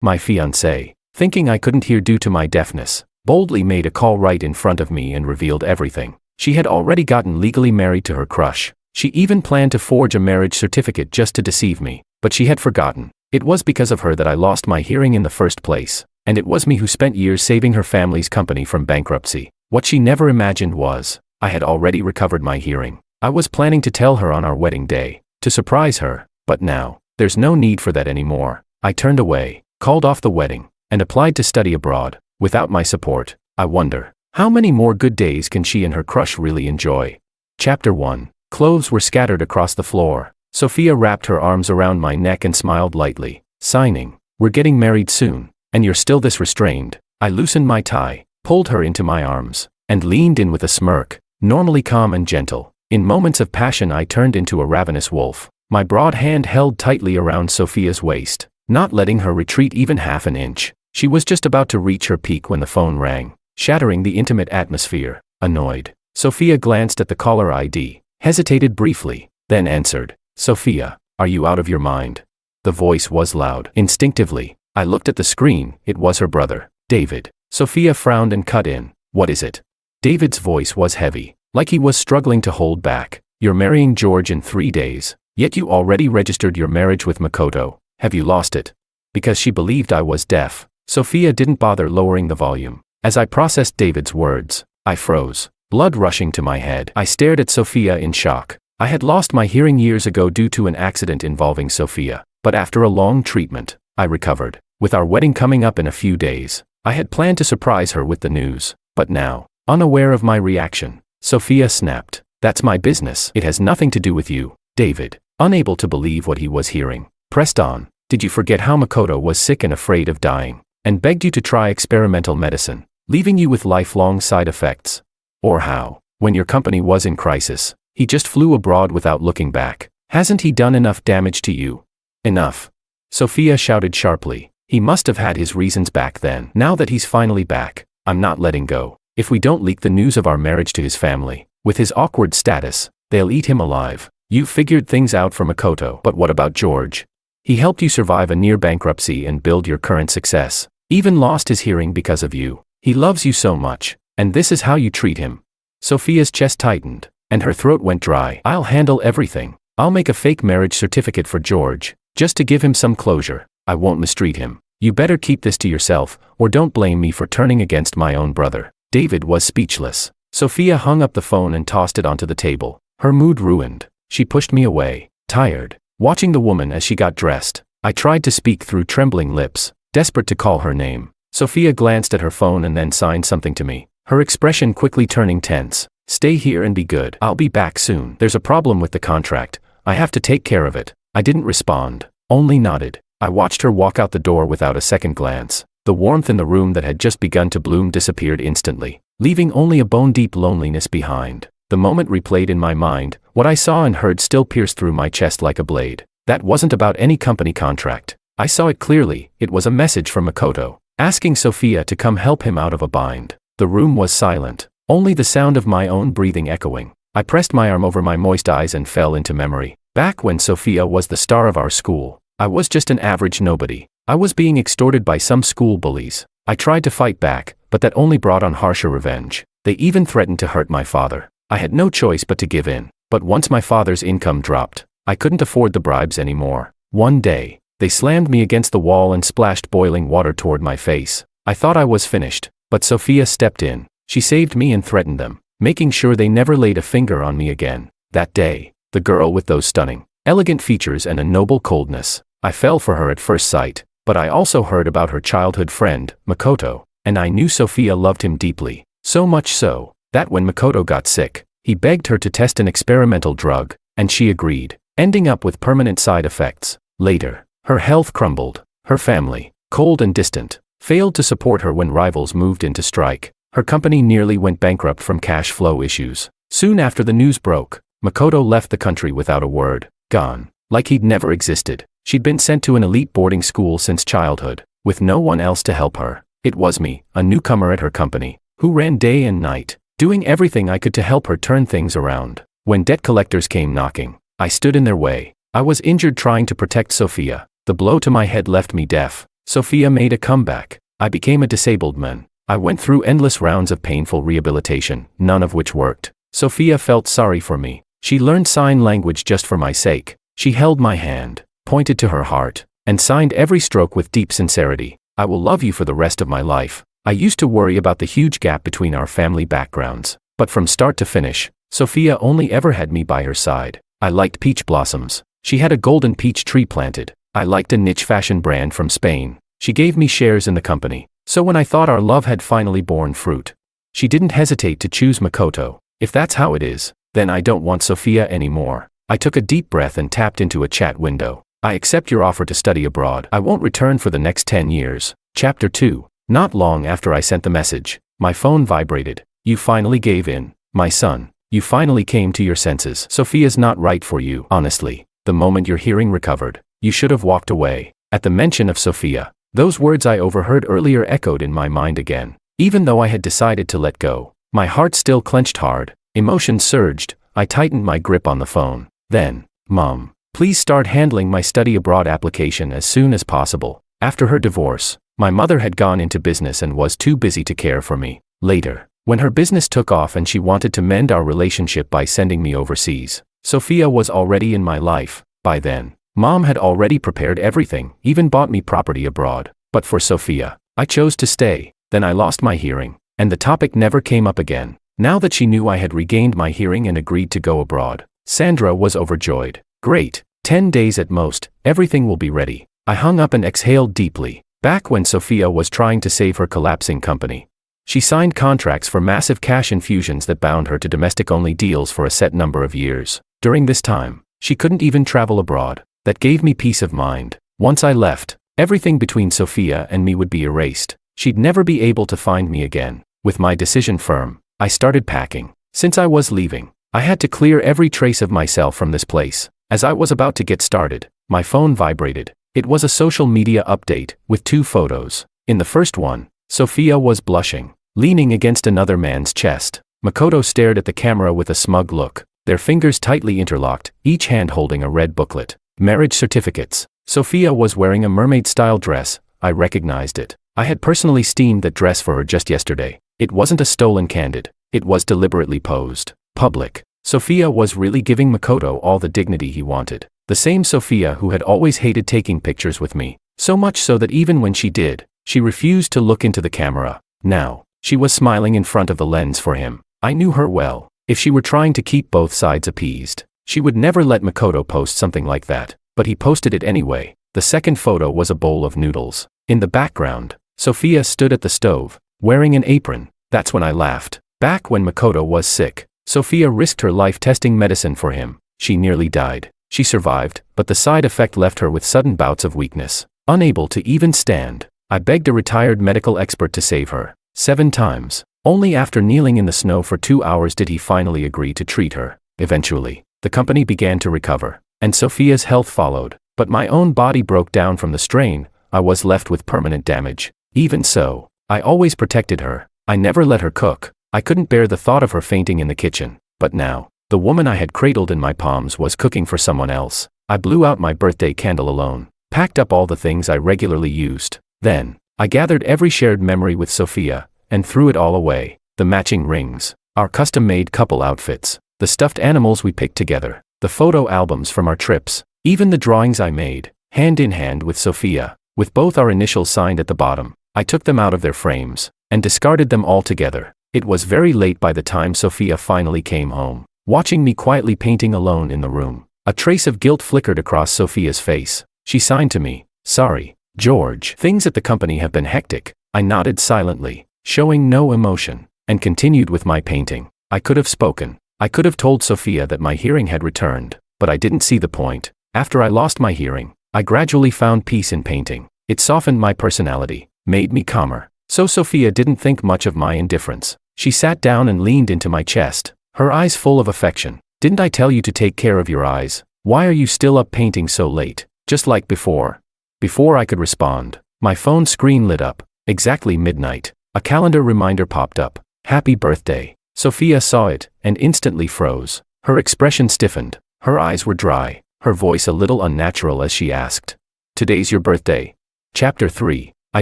My fiance, thinking I couldn't hear due to my deafness, boldly made a call right in front of me and revealed everything. She had already gotten legally married to her crush. She even planned to forge a marriage certificate just to deceive me, but she had forgotten. It was because of her that I lost my hearing in the first place, and it was me who spent years saving her family's company from bankruptcy. What she never imagined was, I had already recovered my hearing. I was planning to tell her on our wedding day, to surprise her, but now, there's no need for that anymore. I turned away, called off the wedding, and applied to study abroad. Without my support, I wonder, how many more good days can she and her crush really enjoy? Chapter 1. Clothes were scattered across the floor. Sophia wrapped her arms around my neck and smiled lightly, signing, "We're getting married soon, and you're still this restrained." I loosened my tie, pulled her into my arms, and leaned in with a smirk, normally calm and gentle. In moments of passion I turned into a ravenous wolf, my broad hand held tightly around Sophia's waist, not letting her retreat even half an inch. She was just about to reach her peak when the phone rang, shattering the intimate atmosphere. Annoyed, Sophia glanced at the caller ID, hesitated briefly, then answered. "Sophia, are you out of your mind?" The voice was loud. Instinctively, I looked at the screen. It was her brother, David. Sophia frowned and cut in. "What is it?" David's voice was heavy, like he was struggling to hold back. "You're marrying George in 3 days, yet you already registered your marriage with Makoto. Have you lost it?" Because she believed I was deaf, Sophia didn't bother lowering the volume. As I processed David's words, I froze, blood rushing to my head. I stared at Sophia in shock. I had lost my hearing years ago due to an accident involving Sophia, but after a long treatment, I recovered. With our wedding coming up in a few days, I had planned to surprise her with the news, but now, unaware of my reaction, Sophia snapped, "That's my business. It has nothing to do with you." David, unable to believe what he was hearing, pressed on. "Did you forget how Makoto was sick and afraid of dying, and begged you to try experimental medicine, leaving you with lifelong side effects? Or how, when your company was in crisis, he just flew abroad without looking back? Hasn't he done enough damage to you?" "Enough," Sophia shouted sharply. "He must have had his reasons back then. Now that he's finally back, I'm not letting go. If we don't leak the news of our marriage to his family, with his awkward status, they'll eat him alive. You figured things out for Makoto, but what about George? He helped you survive a near bankruptcy and build your current success. Even lost his hearing because of you. He loves you so much, and this is how you treat him." Sophia's chest tightened, and her throat went dry. "I'll handle everything. I'll make a fake marriage certificate for George, just to give him some closure. I won't mistreat him. You better keep this to yourself, or don't blame me for turning against my own brother." David was speechless. Sophia hung up the phone and tossed it onto the table, her mood ruined. She pushed me away, tired, watching the woman as she got dressed. I tried to speak through trembling lips, desperate to call her name. Sophia glanced at her phone and then signed something to me, her expression quickly turning tense. "Stay here and be good. I'll be back soon. There's a problem with the contract. I have to take care of it." I didn't respond, only nodded. I watched her walk out the door without a second glance. The warmth in the room that had just begun to bloom disappeared instantly, leaving only a bone-deep loneliness behind. The moment replayed in my mind, what I saw and heard still pierced through my chest like a blade. That wasn't about any company contract. I saw it clearly. It was a message from Makoto, asking Sophia to come help him out of a bind. The room was silent, only the sound of my own breathing echoing. I pressed my arm over my moist eyes and fell into memory. Back when Sophia was the star of our school, I was just an average nobody. I was being extorted by some school bullies. I tried to fight back, but that only brought on harsher revenge. They even threatened to hurt my father. I had no choice but to give in. But once my father's income dropped, I couldn't afford the bribes anymore. One day, they slammed me against the wall and splashed boiling water toward my face. I thought I was finished, but Sophia stepped in. She saved me and threatened them, making sure they never laid a finger on me again. That day, the girl with those stunning, elegant features and a noble coldness, I fell for her at first sight. But I also heard about her childhood friend, Makoto, and I knew Sophia loved him deeply. So much so, that when Makoto got sick, he begged her to test an experimental drug, and she agreed, ending up with permanent side effects. Later, her health crumbled. Her family, cold and distant, failed to support her when rivals moved into strike. Her company nearly went bankrupt from cash flow issues. Soon after the news broke, Makoto left the country without a word, gone, like he'd never existed. She'd been sent to an elite boarding school since childhood, with no one else to help her. It was me, a newcomer at her company, who ran day and night, doing everything I could to help her turn things around. When debt collectors came knocking, I stood in their way. I was injured trying to protect Sophia. The blow to my head left me deaf, Sophia made a comeback. I became a disabled man. I went through endless rounds of painful rehabilitation, none of which worked. Sophia felt sorry for me. She learned sign language just for my sake. She held my hand, pointed to her heart, and signed every stroke with deep sincerity. I will love you for the rest of my life. I used to worry about the huge gap between our family backgrounds, but from start to finish, Sophia only ever had me by her side. I liked peach blossoms. She had a golden peach tree planted. I liked a niche fashion brand from Spain. She gave me shares in the company. So when I thought our love had finally borne fruit, she didn't hesitate to choose Makoto. If that's how it is, then I don't want Sophia anymore. I took a deep breath and tapped into a chat window. I accept your offer to study abroad. I won't return for the next 10 years. Chapter 2. Not long after I sent the message, my phone vibrated. You finally gave in, my son. You finally came to your senses. Sophia's not right for you. Honestly, the moment your hearing recovered, you should have walked away. At the mention of Sophia, those words I overheard earlier echoed in my mind again. Even though I had decided to let go, my heart still clenched hard. Emotion surged. I tightened my grip on the phone. Then, Mom, please start handling my study abroad application as soon as possible. After her divorce, my mother had gone into business and was too busy to care for me. Later, when her business took off and she wanted to mend our relationship by sending me overseas, Sophia was already in my life. By then, Mom had already prepared everything, even bought me property abroad. But for Sophia, I chose to stay. Then I lost my hearing, and the topic never came up again. Now that she knew I had regained my hearing and agreed to go abroad, Sandra was overjoyed. Great, 10 days at most, everything will be ready. I hung up and exhaled deeply. Back when Sophia was trying to save her collapsing company, she signed contracts for massive cash infusions that bound her to domestic-only deals for a set number of years. During this time, she couldn't even travel abroad. That gave me peace of mind. Once I left, everything between Sophia and me would be erased. She'd never be able to find me again. With my decision firm, I started packing. Since I was leaving, I had to clear every trace of myself from this place. As I was about to get started, my phone vibrated. It was a social media update, with 2 photos. In the first one, Sophia was blushing, leaning against another man's chest. Makoto stared at the camera with a smug look, their fingers tightly interlocked, each hand holding a red booklet. Marriage certificates. Sophia was wearing a mermaid-style dress. I recognized it. I had personally steamed that dress for her just yesterday. It wasn't a stolen candid. It was deliberately posed. Public. Sophia was really giving Makoto all the dignity he wanted. The same Sophia who had always hated taking pictures with me. So much so that even when she did, she refused to look into the camera. Now, she was smiling in front of the lens for him. I knew her well. If she were trying to keep both sides appeased, she would never let Makoto post something like that. But he posted it anyway. The second photo was a bowl of noodles. In the background, Sophia stood at the stove, wearing an apron. That's when I laughed. Back when Makoto was sick, Sophia risked her life testing medicine for him. She nearly died. She survived, but the side effect left her with sudden bouts of weakness, unable to even stand. I begged a retired medical expert to save her. 7 times. Only after kneeling in the snow for 2 hours did he finally agree to treat her. Eventually, the company began to recover, and Sophia's health followed. But my own body broke down from the strain. I was left with permanent damage. Even so, I always protected her. I never let her cook. I couldn't bear the thought of her fainting in the kitchen. But now, the woman I had cradled in my palms was cooking for someone else. I blew out my birthday candle alone, packed up all the things I regularly used. Then, I gathered every shared memory with Sophia, and threw it all away. The matching rings, our custom-made couple outfits, the stuffed animals we picked together, the photo albums from our trips, even the drawings I made, hand in hand with Sophia, with both our initials signed at the bottom. I took them out of their frames, and discarded them all together. It was very late by the time Sophia finally came home. Watching me quietly painting alone in the room, a trace of guilt flickered across Sophia's face. She signed to me, "Sorry, George. Things at the company have been hectic." I nodded silently, showing no emotion, and continued with my painting. I could have spoken. I could have told Sophia that my hearing had returned, but I didn't see the point. After I lost my hearing, I gradually found peace in painting. It softened my personality, made me calmer. So Sophia didn't think much of my indifference. She sat down and leaned into my chest, her eyes full of affection. "Didn't I tell you to take care of your eyes? Why are you still up painting so late?" Just like before. Before I could respond, my phone screen lit up. Exactly midnight. A calendar reminder popped up. "Happy birthday." Sophia saw it, and instantly froze. Her expression stiffened. Her eyes were dry, her voice a little unnatural as she asked, "Today's your birthday?" Chapter 3. I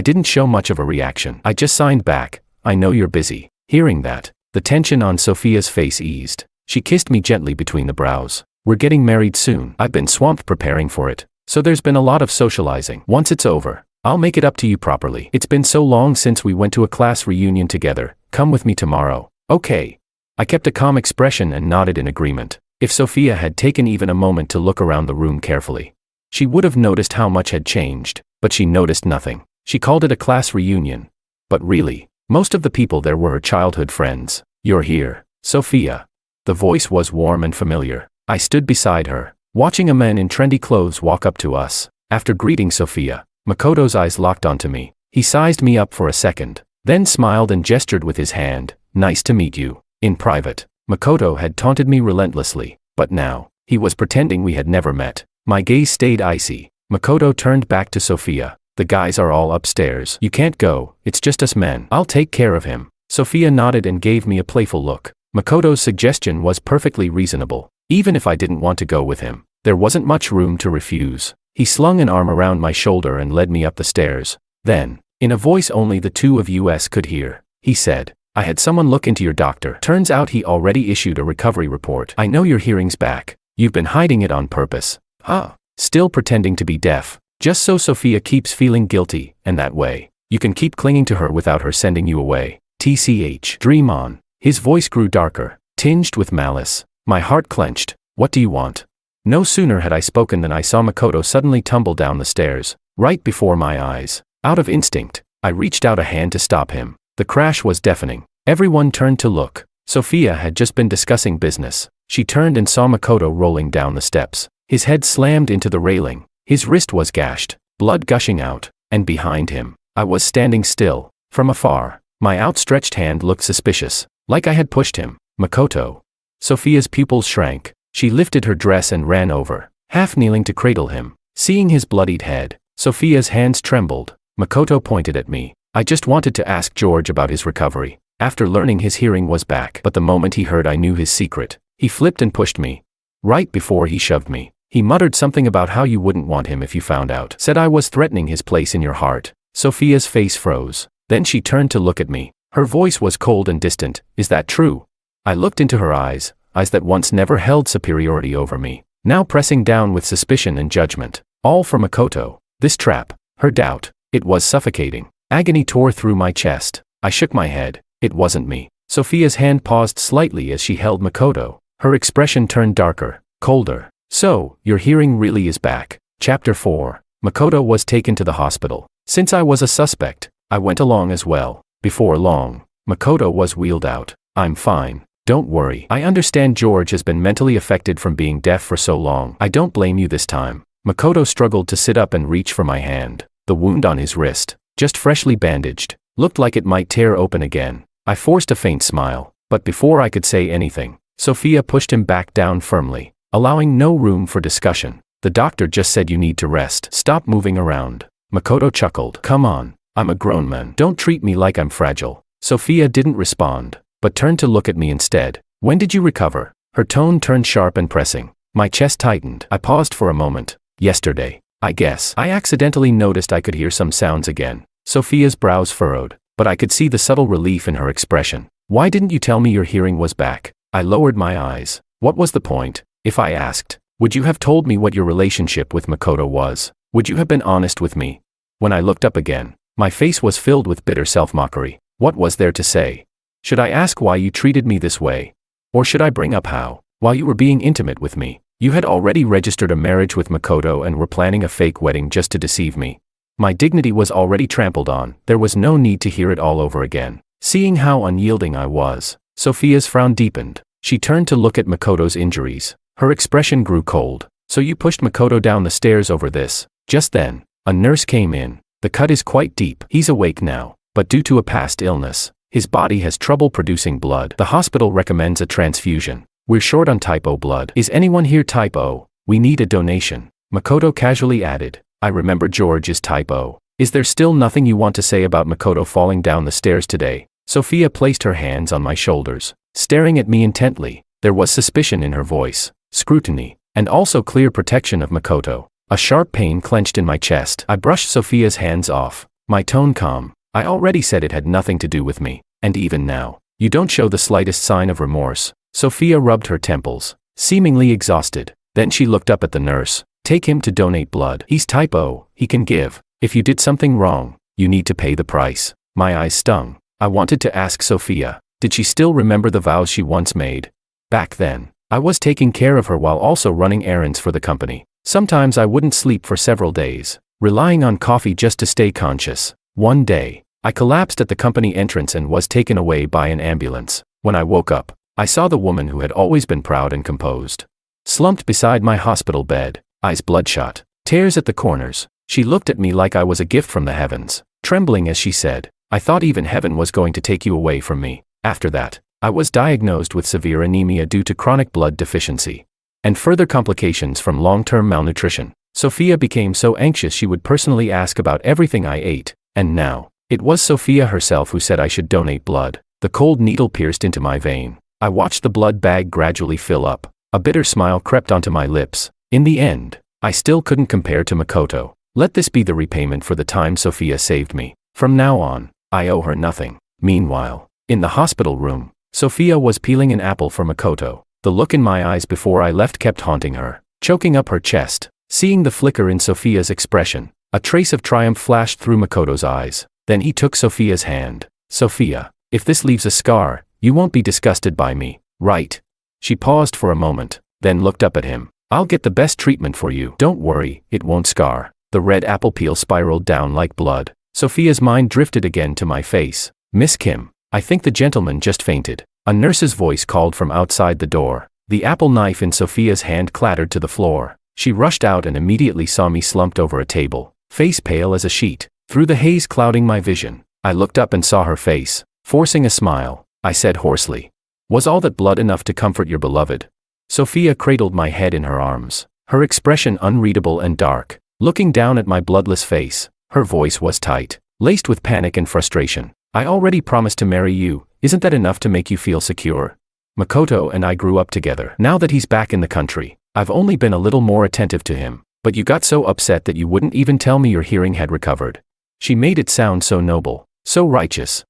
didn't show much of a reaction. I just signed back, I know you're busy. Hearing that, the tension on Sophia's face eased. She kissed me gently between the brows. We're getting married soon. I've been swamped preparing for it, so there's been a lot of socializing. Once it's over, I'll make it up to you properly. It's been so long since we went to a class reunion together. Come with me tomorrow. Okay. I kept a calm expression and nodded in agreement. If Sophia had taken even a moment to look around the room carefully, she would have noticed how much had changed, but she noticed nothing. She called it a class reunion. But really, most of the people there were her childhood friends. You're here, Sophia. The voice was warm and familiar. I stood beside her, watching a man in trendy clothes walk up to us. After greeting Sophia, Makoto's eyes locked onto me. He sized me up for a second, then smiled and gestured with his hand. Nice to meet you. In private, Makoto had taunted me relentlessly, but now, he was pretending we had never met. My gaze stayed icy. Makoto turned back to Sophia. The guys are all upstairs. You can't go, it's just us men. I'll take care of him. Sophia nodded and gave me a playful look. Makoto's suggestion was perfectly reasonable. Even if I didn't want to go with him, there wasn't much room to refuse. He slung an arm around my shoulder and led me up the stairs. Then, in a voice only the two of us could hear, he said, I had someone look into your doctor. Turns out he already issued a recovery report. I know your hearing's back. You've been hiding it on purpose. Huh? Still pretending to be deaf. Just so Sophia keeps feeling guilty, and that way, you can keep clinging to her without her sending you away. TCH. Dream on. His voice grew darker, tinged with malice. My heart clenched. What do you want? No sooner had I spoken than I saw Makoto suddenly tumble down the stairs, right before my eyes. Out of instinct, I reached out a hand to stop him. The crash was deafening. Everyone turned to look. Sophia had just been discussing business. She turned and saw Makoto rolling down the steps. His head slammed into the railing. His wrist was gashed, blood gushing out, and behind him, I was standing still. From afar, my outstretched hand looked suspicious, like I had pushed him. Makoto. Sophia's pupils shrank. She lifted her dress and ran over, half kneeling to cradle him. Seeing his bloodied head, Sophia's hands trembled. Makoto pointed at me. I just wanted to ask George about his recovery, after learning his hearing was back. But the moment he heard I knew his secret, he flipped and pushed me. Right before he shoved me, he muttered something about how you wouldn't want him if you found out. Said I was threatening his place in your heart. Sophia's face froze. Then she turned to look at me. Her voice was cold and distant. Is that true? I looked into her eyes that once never held superiority over me, now pressing down with suspicion and judgment. All for Makoto. This trap, her doubt, it was suffocating. Agony tore through my chest. I shook my head. It wasn't me. Sophia's hand paused slightly as she held Makoto. Her expression turned darker, colder. So, your hearing really is back. Chapter 4. Makoto was taken to the hospital. Since I was a suspect, I went along as well. Before long, Makoto was wheeled out. I'm fine. Don't worry. I understand George has been mentally affected from being deaf for so long. I don't blame you this time. Makoto struggled to sit up and reach for my hand. The wound on his wrist, just freshly bandaged, looked like it might tear open again. I forced a faint smile, but before I could say anything, Sophia pushed him back down firmly, allowing no room for discussion. The doctor just said you need to rest. Stop moving around. Makoto chuckled. Come on, I'm a grown man. Don't treat me like I'm fragile. Sophia didn't respond, but turned to look at me instead. When did you recover? Her tone turned sharp and pressing. My chest tightened. I paused for a moment. Yesterday, I guess. I accidentally noticed I could hear some sounds again. Sophia's brows furrowed, but I could see the subtle relief in her expression. Why didn't you tell me your hearing was back? I lowered my eyes. What was the point? If I asked, would you have told me what your relationship with Makoto was? Would you have been honest with me? When I looked up again, my face was filled with bitter self-mockery. What was there to say? Should I ask why you treated me this way? Or should I bring up how, while you were being intimate with me, you had already registered a marriage with Makoto and were planning a fake wedding just to deceive me? My dignity was already trampled on. There was no need to hear it all over again. Seeing how unyielding I was, Sophia's frown deepened. She turned to look at Makoto's injuries. Her expression grew cold. So you pushed Makoto down the stairs over this? Just then, a nurse came in. The cut is quite deep. He's awake now, but due to a past illness, his body has trouble producing blood. The hospital recommends a transfusion. We're short on type O blood. Is anyone here type O? We need a donation. Makoto casually added. I remember George is type O. Is there still nothing you want to say about Makoto falling down the stairs today? Sophia placed her hands on my shoulders, staring at me intently. There was suspicion in her voice, scrutiny, and also clear protection of Makoto. A sharp pain clenched in my chest. I brushed Sophia's hands off, my tone calm. I already said it had nothing to do with me, and even now, you don't show the slightest sign of remorse. Sophia rubbed her temples, seemingly exhausted. Then she looked up at the nurse. Take him to donate blood. He's type O, he can give. If you did something wrong, you need to pay the price. My eyes stung. I wanted to ask Sophia, did she still remember the vows she once made? Back then, I was taking care of her while also running errands for the company. Sometimes I wouldn't sleep for several days, relying on coffee just to stay conscious. One day, I collapsed at the company entrance and was taken away by an ambulance. When I woke up, I saw the woman who had always been proud and composed, slumped beside my hospital bed, eyes bloodshot, tears at the corners. She looked at me like I was a gift from the heavens, trembling as she said, I thought even heaven was going to take you away from me. After that, I was diagnosed with severe anemia due to chronic blood deficiency and further complications from long-term malnutrition. Sophia became so anxious she would personally ask about everything I ate, and now, it was Sophia herself who said I should donate blood. The cold needle pierced into my vein. I watched the blood bag gradually fill up. A bitter smile crept onto my lips. In the end, I still couldn't compare to Makoto. Let this be the repayment for the time Sophia saved me. From now on, I owe her nothing. Meanwhile, in the hospital room, Sophia was peeling an apple for Makoto. The look in my eyes before I left kept haunting her, choking up her chest. Seeing the flicker in Sophia's expression, a trace of triumph flashed through Makoto's eyes. Then he took Sophia's hand. Sophia, if this leaves a scar, you won't be disgusted by me, right? She paused for a moment, then looked up at him. I'll get the best treatment for you. Don't worry, it won't scar. The red apple peel spiraled down like blood. Sophia's mind drifted again to my face. Miss Kim, I think the gentleman just fainted. A nurse's voice called from outside the door. The apple knife in Sophia's hand clattered to the floor. She rushed out and immediately saw me slumped over a table, face pale as a sheet. Through the haze clouding my vision, I looked up and saw her face. Forcing a smile, I said hoarsely, was all that blood enough to comfort your beloved? Sophia cradled my head in her arms, her expression unreadable and dark. Looking down at my bloodless face, her voice was tight, laced with panic and frustration. I already promised to marry you, isn't that enough to make you feel secure? Makoto and I grew up together. Now that he's back in the country, I've only been a little more attentive to him, but you got so upset that you wouldn't even tell me your hearing had recovered. She made it sound so noble, so righteous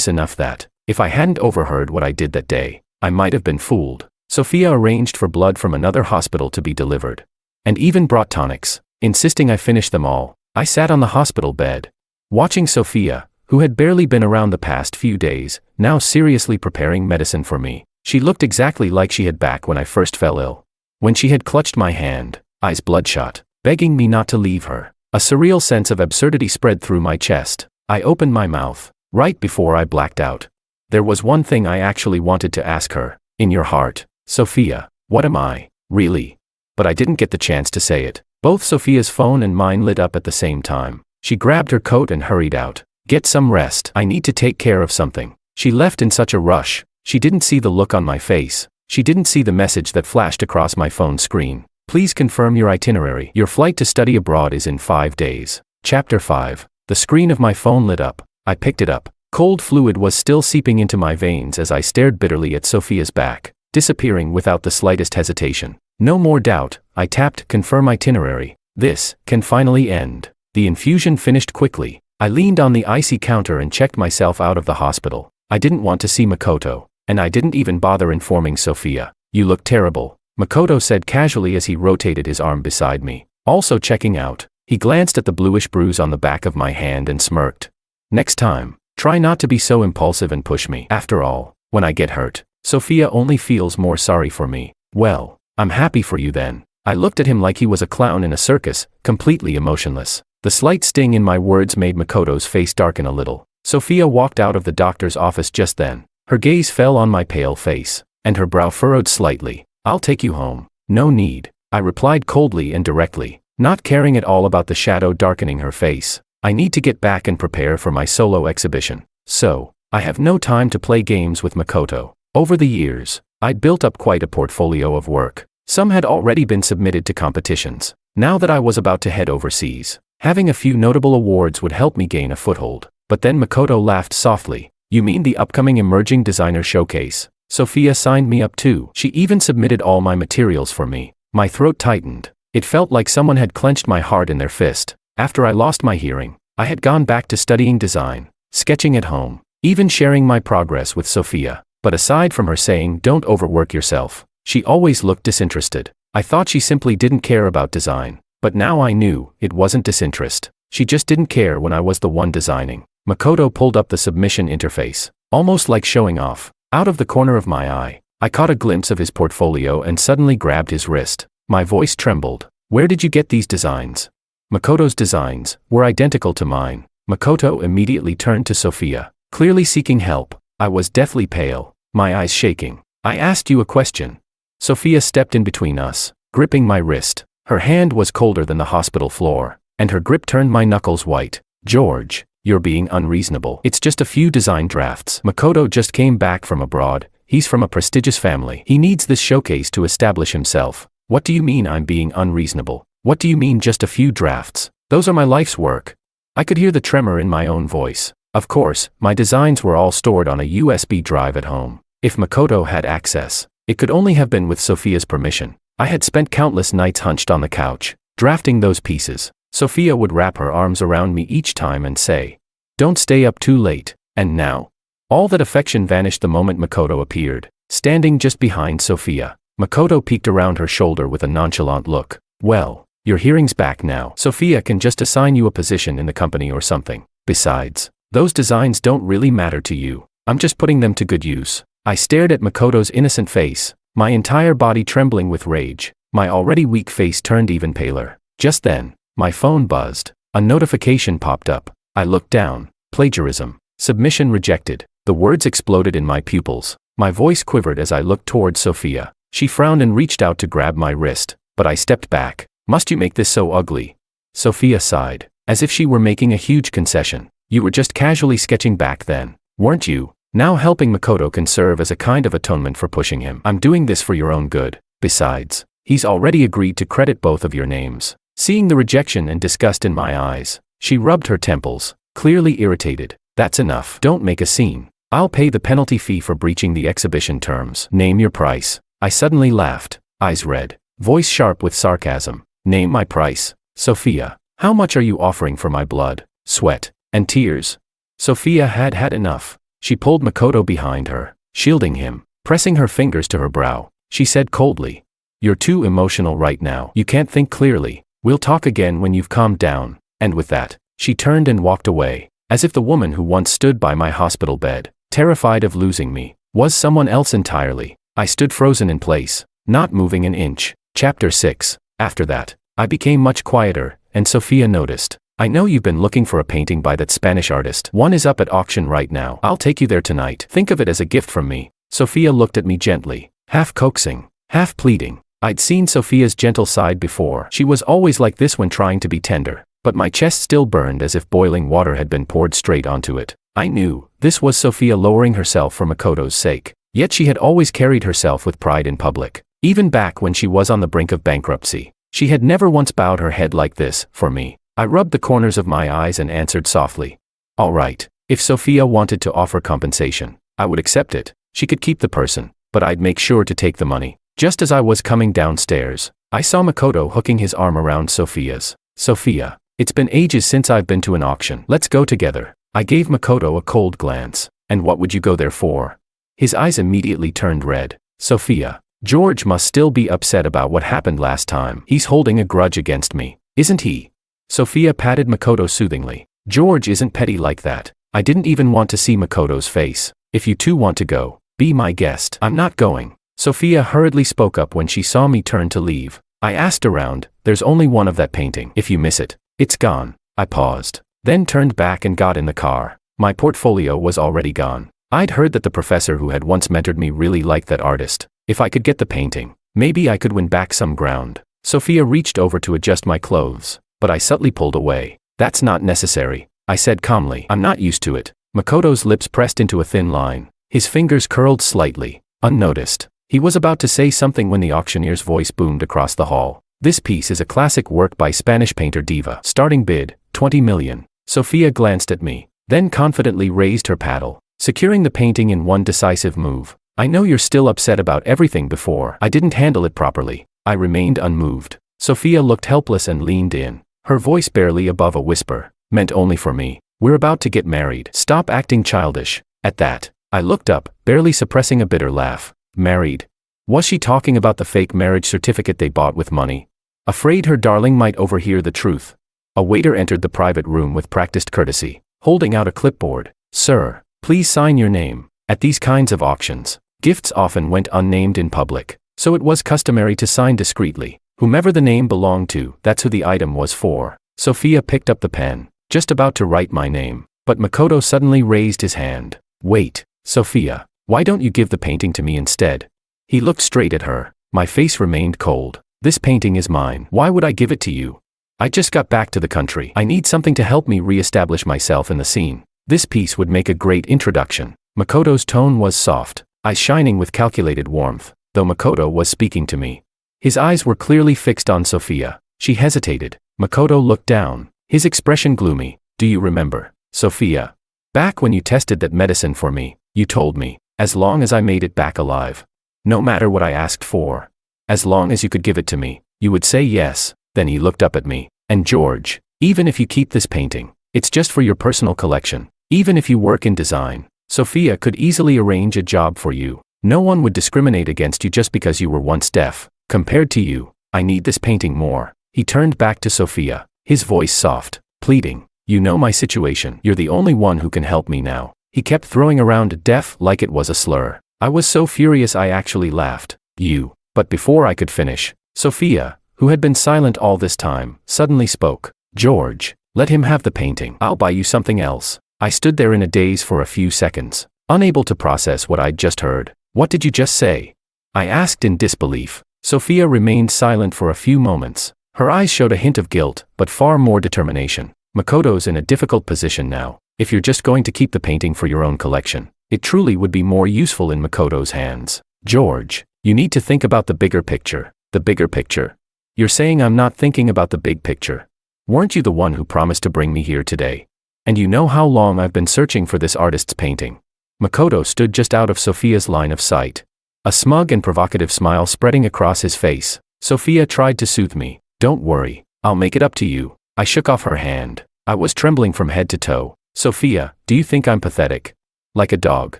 enough that, if I hadn't overheard what I did that day, I might have been fooled. Sophia arranged for blood from another hospital to be delivered, and even brought tonics, insisting I finish them all. I sat on the hospital bed, watching Sophia, who had barely been around the past few days, now seriously preparing medicine for me. She looked exactly like she had back when I first fell ill. When she had clutched my hand, eyes bloodshot, begging me not to leave her, a surreal sense of absurdity spread through my chest. I opened my mouth, right before I blacked out. There was one thing I actually wanted to ask her. In your heart, Sophia, what am I, really? But I didn't get the chance to say it. Both Sophia's phone and mine lit up at the same time. She grabbed her coat and hurried out. Get some rest. I need to take care of something. She left in such a rush. She didn't see the look on my face. She didn't see the message that flashed across my phone screen. Please confirm your itinerary. Your flight to study abroad is in 5 days. Chapter 5. The screen of my phone lit up. I picked it up. Cold fluid was still seeping into my veins as I stared bitterly at Sophia's back, disappearing without the slightest hesitation. No more doubt, I tapped confirm itinerary. This can finally end. The infusion finished quickly. I leaned on the icy counter and checked myself out of the hospital. I didn't want to see Makoto, and I didn't even bother informing Sophia. You look terrible, Makoto said casually as he rotated his arm beside me. Also checking out, he glanced at the bluish bruise on the back of my hand and smirked. Next time, try not to be so impulsive and push me. After all, when I get hurt, Sophia only feels more sorry for me. Well, I'm happy for you then. I looked at him like he was a clown in a circus, completely emotionless. The slight sting in my words made Makoto's face darken a little. Sophia walked out of the doctor's office just then. Her gaze fell on my pale face, and her brow furrowed slightly. I'll take you home. No need, I replied coldly and directly, not caring at all about the shadow darkening her face. I need to get back and prepare for my solo exhibition. So, I have no time to play games with Makoto. Over the years, I'd built up quite a portfolio of work. Some had already been submitted to competitions. Now that I was about to head overseas, having a few notable awards would help me gain a foothold. But then Makoto laughed softly. You mean the upcoming Emerging Designer Showcase? Sophia signed me up too. She even submitted all my materials for me. My throat tightened. It felt like someone had clenched my heart in their fist. After I lost my hearing, I had gone back to studying design, sketching at home, even sharing my progress with Sophia. But aside from her saying, "Don't overwork yourself," she always looked disinterested. I thought she simply didn't care about design. But now I knew, it wasn't disinterest. She just didn't care when I was the one designing. Makoto pulled up the submission interface, almost like showing off. Out of the corner of my eye, I caught a glimpse of his portfolio and suddenly grabbed his wrist. My voice trembled. "Where did you get these designs?" Makoto's designs were identical to mine. Makoto immediately turned to Sophia, clearly seeking help. I was deathly pale, my eyes shaking. "I asked you a question." Sophia stepped in between us, gripping my wrist. Her hand was colder than the hospital floor, and her grip turned my knuckles white. "George, you're being unreasonable. It's just a few design drafts. Makoto just came back from abroad. He's from a prestigious family. He needs this showcase to establish himself." "What do you mean I'm being unreasonable? What do you mean just a few drafts? Those are my life's work." I could hear the tremor in my own voice. Of course, my designs were all stored on a USB drive at home. If Makoto had access, it could only have been with Sophia's permission. I had spent countless nights hunched on the couch, drafting those pieces. Sophia would wrap her arms around me each time and say, "Don't stay up too late." And now, all that affection vanished the moment Makoto appeared, standing just behind Sophia. Makoto peeked around her shoulder with a nonchalant look. "Well, your hearing's back now. Sophia can just assign you a position in the company or something. Besides, those designs don't really matter to you. I'm just putting them to good use." I stared at Makoto's innocent face, my entire body trembling with rage. My already weak face turned even paler. Just then, my phone buzzed. A notification popped up. I looked down. "Plagiarism. Submission rejected." The words exploded in my pupils. My voice quivered as I looked towards Sophia. She frowned and reached out to grab my wrist, but I stepped back. "Must you make this so ugly?" Sophia sighed, as if she were making a huge concession. "You were just casually sketching back then, weren't you? Now helping Makoto can serve as a kind of atonement for pushing him. I'm doing this for your own good. Besides, he's already agreed to credit both of your names." Seeing the rejection and disgust in my eyes, she rubbed her temples, clearly irritated. "That's enough. Don't make a scene. I'll pay the penalty fee for breaching the exhibition terms. Name your price." I suddenly laughed, eyes red, voice sharp with sarcasm. "Name my price, Sophia. How much are you offering for my blood, sweat, and tears?" Sophia had had enough. She pulled Makoto behind her, shielding him. Pressing her fingers to her brow, she said coldly, "You're too emotional right now. You can't think clearly. We'll talk again when you've calmed down." And with that, she turned and walked away, as if the woman who once stood by my hospital bed, terrified of losing me, was someone else entirely. I stood frozen in place, not moving an inch. Chapter 6. After that, I became much quieter, and Sophia noticed. "I know you've been looking for a painting by that Spanish artist. One is up at auction right now. I'll take you there tonight. Think of it as a gift from me." Sophia looked at me gently, half coaxing, half pleading. I'd seen Sophia's gentle side before. She was always like this when trying to be tender, but my chest still burned as if boiling water had been poured straight onto it. I knew, this was Sophia lowering herself for Makoto's sake. Yet she had always carried herself with pride in public. Even back when she was on the brink of bankruptcy, she had never once bowed her head like this, for me. I rubbed the corners of my eyes and answered softly. "All right, if Sophia wanted to offer compensation, I would accept it. She could keep the person, but I'd make sure to take the money." Just as I was coming downstairs, I saw Makoto hooking his arm around Sophia's. "Sophia, it's been ages since I've been to an auction. Let's go together." I gave Makoto a cold glance. "And what would you go there for?" His eyes immediately turned red. "Sophia, George must still be upset about what happened last time. He's holding a grudge against me, isn't he?" Sophia patted Makoto soothingly. "George isn't petty like that." I didn't even want to see Makoto's face. "If you two want to go, be my guest." "I'm not going." Sophia hurriedly spoke up when she saw me turn to leave. I asked around. "There's only one of that painting. If you miss it, it's gone." I paused, then turned back and got in the car. My portfolio was already gone. I'd heard that the professor who had once mentored me really liked that artist. If I could get the painting, maybe I could win back some ground. Sophia reached over to adjust my clothes, but I subtly pulled away. "That's not necessary," I said calmly. "I'm not used to it." Makoto's lips pressed into a thin line. His fingers curled slightly, unnoticed. He was about to say something when the auctioneer's voice boomed across the hall. "This piece is a classic work by Spanish painter Diva. Starting bid, 20 million. Sophia glanced at me, then confidently raised her paddle, securing the painting in one decisive move. "I know you're still upset about everything before. I didn't handle it properly." I remained unmoved. Sophia looked helpless and leaned in, her voice barely above a whisper. Meant only for me. We're about to get married. Stop acting childish. At that, I looked up, barely suppressing a bitter laugh. Married? Was she talking about the fake marriage certificate they bought with money? Afraid her darling might overhear the truth. A waiter entered the private room with practiced courtesy, holding out a clipboard. Sir, please sign your name. At these kinds of auctions, gifts often went unnamed in public, so it was customary to sign discreetly. Whomever the name belonged to, that's who the item was for. Sophia picked up the pen, just about to write my name, but Makoto suddenly raised his hand. Wait, Sophia, why don't you give the painting to me instead? He looked straight at her. My face remained cold. This painting is mine. Why would I give it to you? I just got back to the country. I need something to help me re-establish myself in the scene. This piece would make a great introduction. Makoto's tone was soft, eyes shining with calculated warmth, though Makoto was speaking to me. His eyes were clearly fixed on Sophia. She hesitated. Makoto looked down, his expression gloomy. Do you remember, Sophia? Back when you tested that medicine for me, you told me, as long as I made it back alive, no matter what I asked for, as long as you could give it to me, you would say yes. Then he looked up at me. And George, even if you keep this painting, it's just for your personal collection. Even if you work in design, Sophia could easily arrange a job for you. No one would discriminate against you just because you were once deaf. Compared to you, I need this painting more. He turned back to Sophia, his voice soft, pleading. You know my situation. You're the only one who can help me now. He kept throwing around deaf like it was a slur. I was so furious I actually laughed. You. But before I could finish, Sophia, who had been silent all this time, suddenly spoke. George, let him have the painting. I'll buy you something else. I stood there in a daze for a few seconds, unable to process what I'd just heard. What did you just say? I asked in disbelief. Sophia remained silent for a few moments. Her eyes showed a hint of guilt, but far more determination. Makoto's in a difficult position now. If you're just going to keep the painting for your own collection, it truly would be more useful in Makoto's hands. George, you need to think about the bigger picture. The bigger picture? You're saying I'm not thinking about the big picture. Weren't you the one who promised to bring me here today? And you know how long I've been searching for this artist's painting. Makoto stood just out of Sophia's line of sight, a smug and provocative smile spreading across his face. Sophia tried to soothe me. Don't worry, I'll make it up to you. I shook off her hand. I was trembling from head to toe. Sophia, do you think I'm pathetic? Like a dog,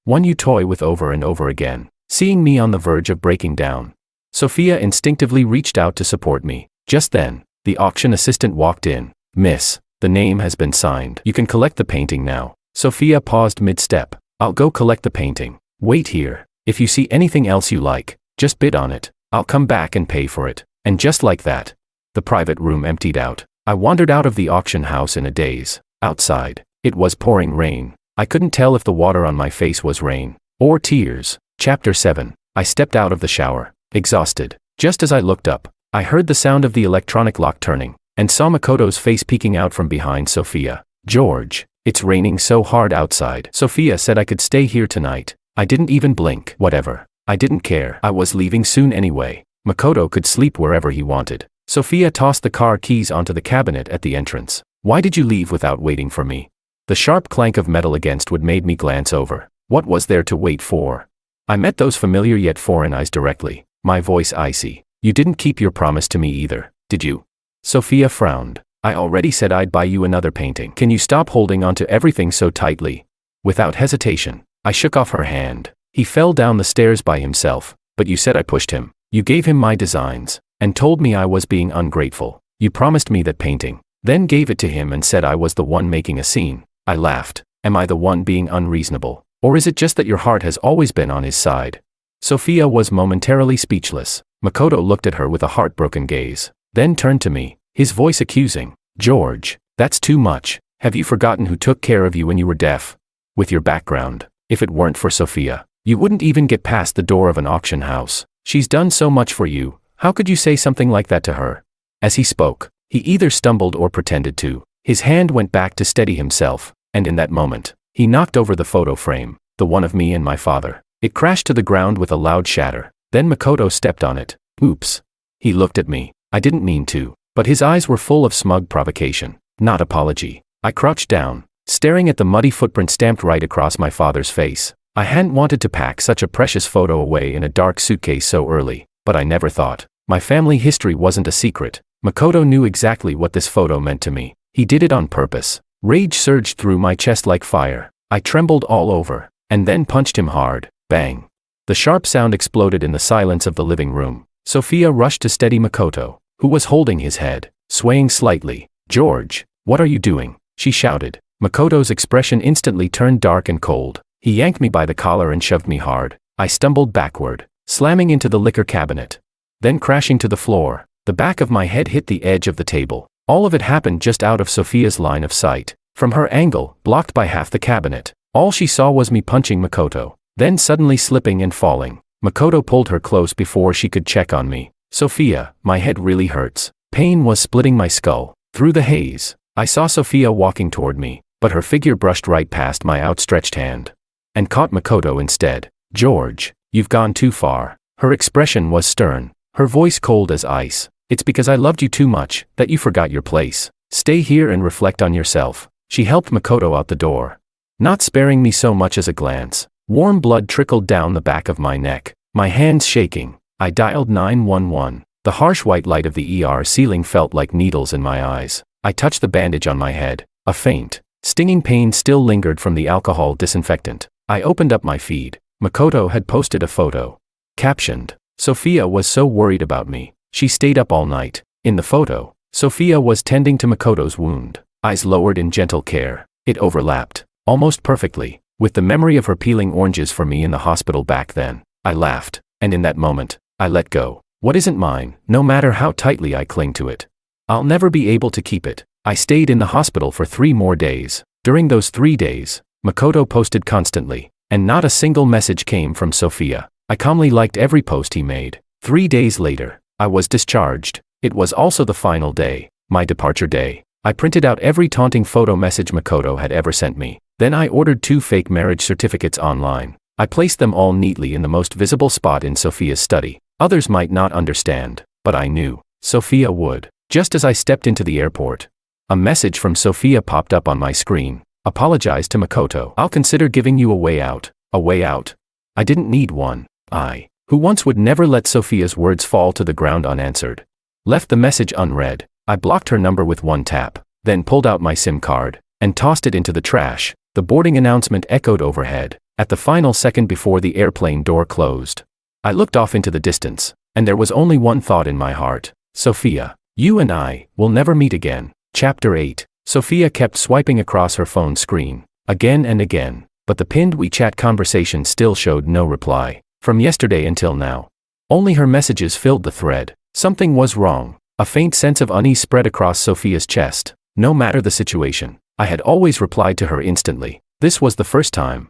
one you toy with over and over again, seeing me on the verge of breaking down. Sophia instinctively reached out to support me. Just then, the auction assistant walked in. Miss, the name has been signed. You can collect the painting now. Sophia paused mid-step. I'll go collect the painting. Wait here. If you see anything else you like, just bid on it. I'll come back and pay for it. And just like that, the private room emptied out. I wandered out of the auction house in a daze. Outside, it was pouring rain. I couldn't tell if the water on my face was rain or tears. Chapter 7. I stepped out of the shower, exhausted. Just as I looked up, I heard the sound of the electronic lock turning, and saw Makoto's face peeking out from behind Sophia. George, it's raining so hard outside. Sophia said I could stay here tonight. I didn't even blink. Whatever. I didn't care. I was leaving soon anyway. Makoto could sleep wherever he wanted. Sophia tossed the car keys onto the cabinet at the entrance. Why did you leave without waiting for me? The sharp clank of metal against wood made me glance over. What was there to wait for? I met those familiar yet foreign eyes directly, my voice icy. You didn't keep your promise to me either, did you? Sophia frowned. I already said I'd buy you another painting. Can you stop holding onto everything so tightly? Without hesitation, I shook off her hand. He fell down the stairs by himself, but you said I pushed him. You gave him my designs, and told me I was being ungrateful. You promised me that painting, then gave it to him and said I was the one making a scene. I laughed. Am I the one being unreasonable? Or is it just that your heart has always been on his side? Sophia was momentarily speechless. Makoto looked at her with a heartbroken gaze, then turned to me, his voice accusing. George, that's too much. Have you forgotten who took care of you when you were deaf? With your background, if it weren't for Sophia, you wouldn't even get past the door of an auction house. She's done so much for you. How could you say something like that to her? As he spoke, he either stumbled or pretended to. His hand went back to steady himself, and in that moment, he knocked over the photo frame, the one of me and my father. It crashed to the ground with a loud shatter. Then Makoto stepped on it. Oops. He looked at me. I didn't mean to, but his eyes were full of smug provocation, not apology. I crouched down, staring at the muddy footprint stamped right across my father's face. I hadn't wanted to pack such a precious photo away in a dark suitcase so early, but I never thought My family history wasn't a secret. Makoto knew exactly what this photo meant to me. He did it on purpose. Rage surged through my chest like fire. I trembled all over, and then punched him hard. Bang. The sharp sound exploded in the silence of the living room. Sophia rushed to steady Makoto, who was holding his head, swaying slightly. "George, what are you doing?" she shouted. Makoto's expression instantly turned dark and cold. He yanked me by the collar and shoved me hard. I stumbled backward, slamming into the liquor cabinet. Then crashing to the floor. The back of my head hit the edge of the table. All of it happened just out of Sophia's line of sight. From her angle, blocked by half the cabinet, all she saw was me punching Makoto, then suddenly slipping and falling. Makoto pulled her close before she could check on me. "Sophia, my head really hurts." Pain was splitting my skull. Through the haze, I saw Sophia walking toward me, but her figure brushed right past my outstretched hand and caught Makoto instead. "George, you've gone too far." Her expression was stern, her voice cold as ice. "It's because I loved you too much that you forgot your place. Stay here and reflect on yourself." She helped Makoto out the door, not sparing me so much as a glance. Warm blood trickled down the back of my neck, my hands shaking. I dialed 911. The harsh white light of the ER ceiling felt like needles in my eyes. I touched the bandage on my head. A faint, stinging pain still lingered from the alcohol disinfectant. I opened up my feed. Makoto had posted a photo. Captioned, "Sophia was so worried about me. She stayed up all night." In the photo, Sophia was tending to Makoto's wound, eyes lowered in gentle care. It overlapped, almost perfectly, with the memory of her peeling oranges for me in the hospital back then. I laughed, and in that moment, I let go. What isn't mine, no matter how tightly I cling to it, I'll never be able to keep it. I stayed in the hospital for 3 more days. During those 3 days, Makoto posted constantly, and not a single message came from Sophia. I calmly liked every post he made. 3 days later, I was discharged. It was also the final day, my departure day. I printed out every taunting photo message Makoto had ever sent me. Then I ordered 2 fake marriage certificates online. I placed them all neatly in the most visible spot in Sophia's study. Others might not understand, but I knew Sophia would. Just as I stepped into the airport, a message from Sophia popped up on my screen. "Apologize to Makoto. I'll consider giving you a way out." A way out? I didn't need one. I, who once would never let Sophia's words fall to the ground unanswered, left the message unread. I blocked her number with 1 tap, then pulled out my SIM card and tossed it into the trash. The boarding announcement echoed overhead, at the final second before the airplane door closed. I looked off into the distance, and there was only one thought in my heart. "Sophia, you and I will never meet again." Chapter 8. Sophia kept swiping across her phone screen, again and again, but the pinned WeChat conversation still showed no reply. From yesterday until now, only her messages filled the thread. Something was wrong. A faint sense of unease spread across Sophia's chest. No matter the situation, I had always replied to her instantly. This was the first time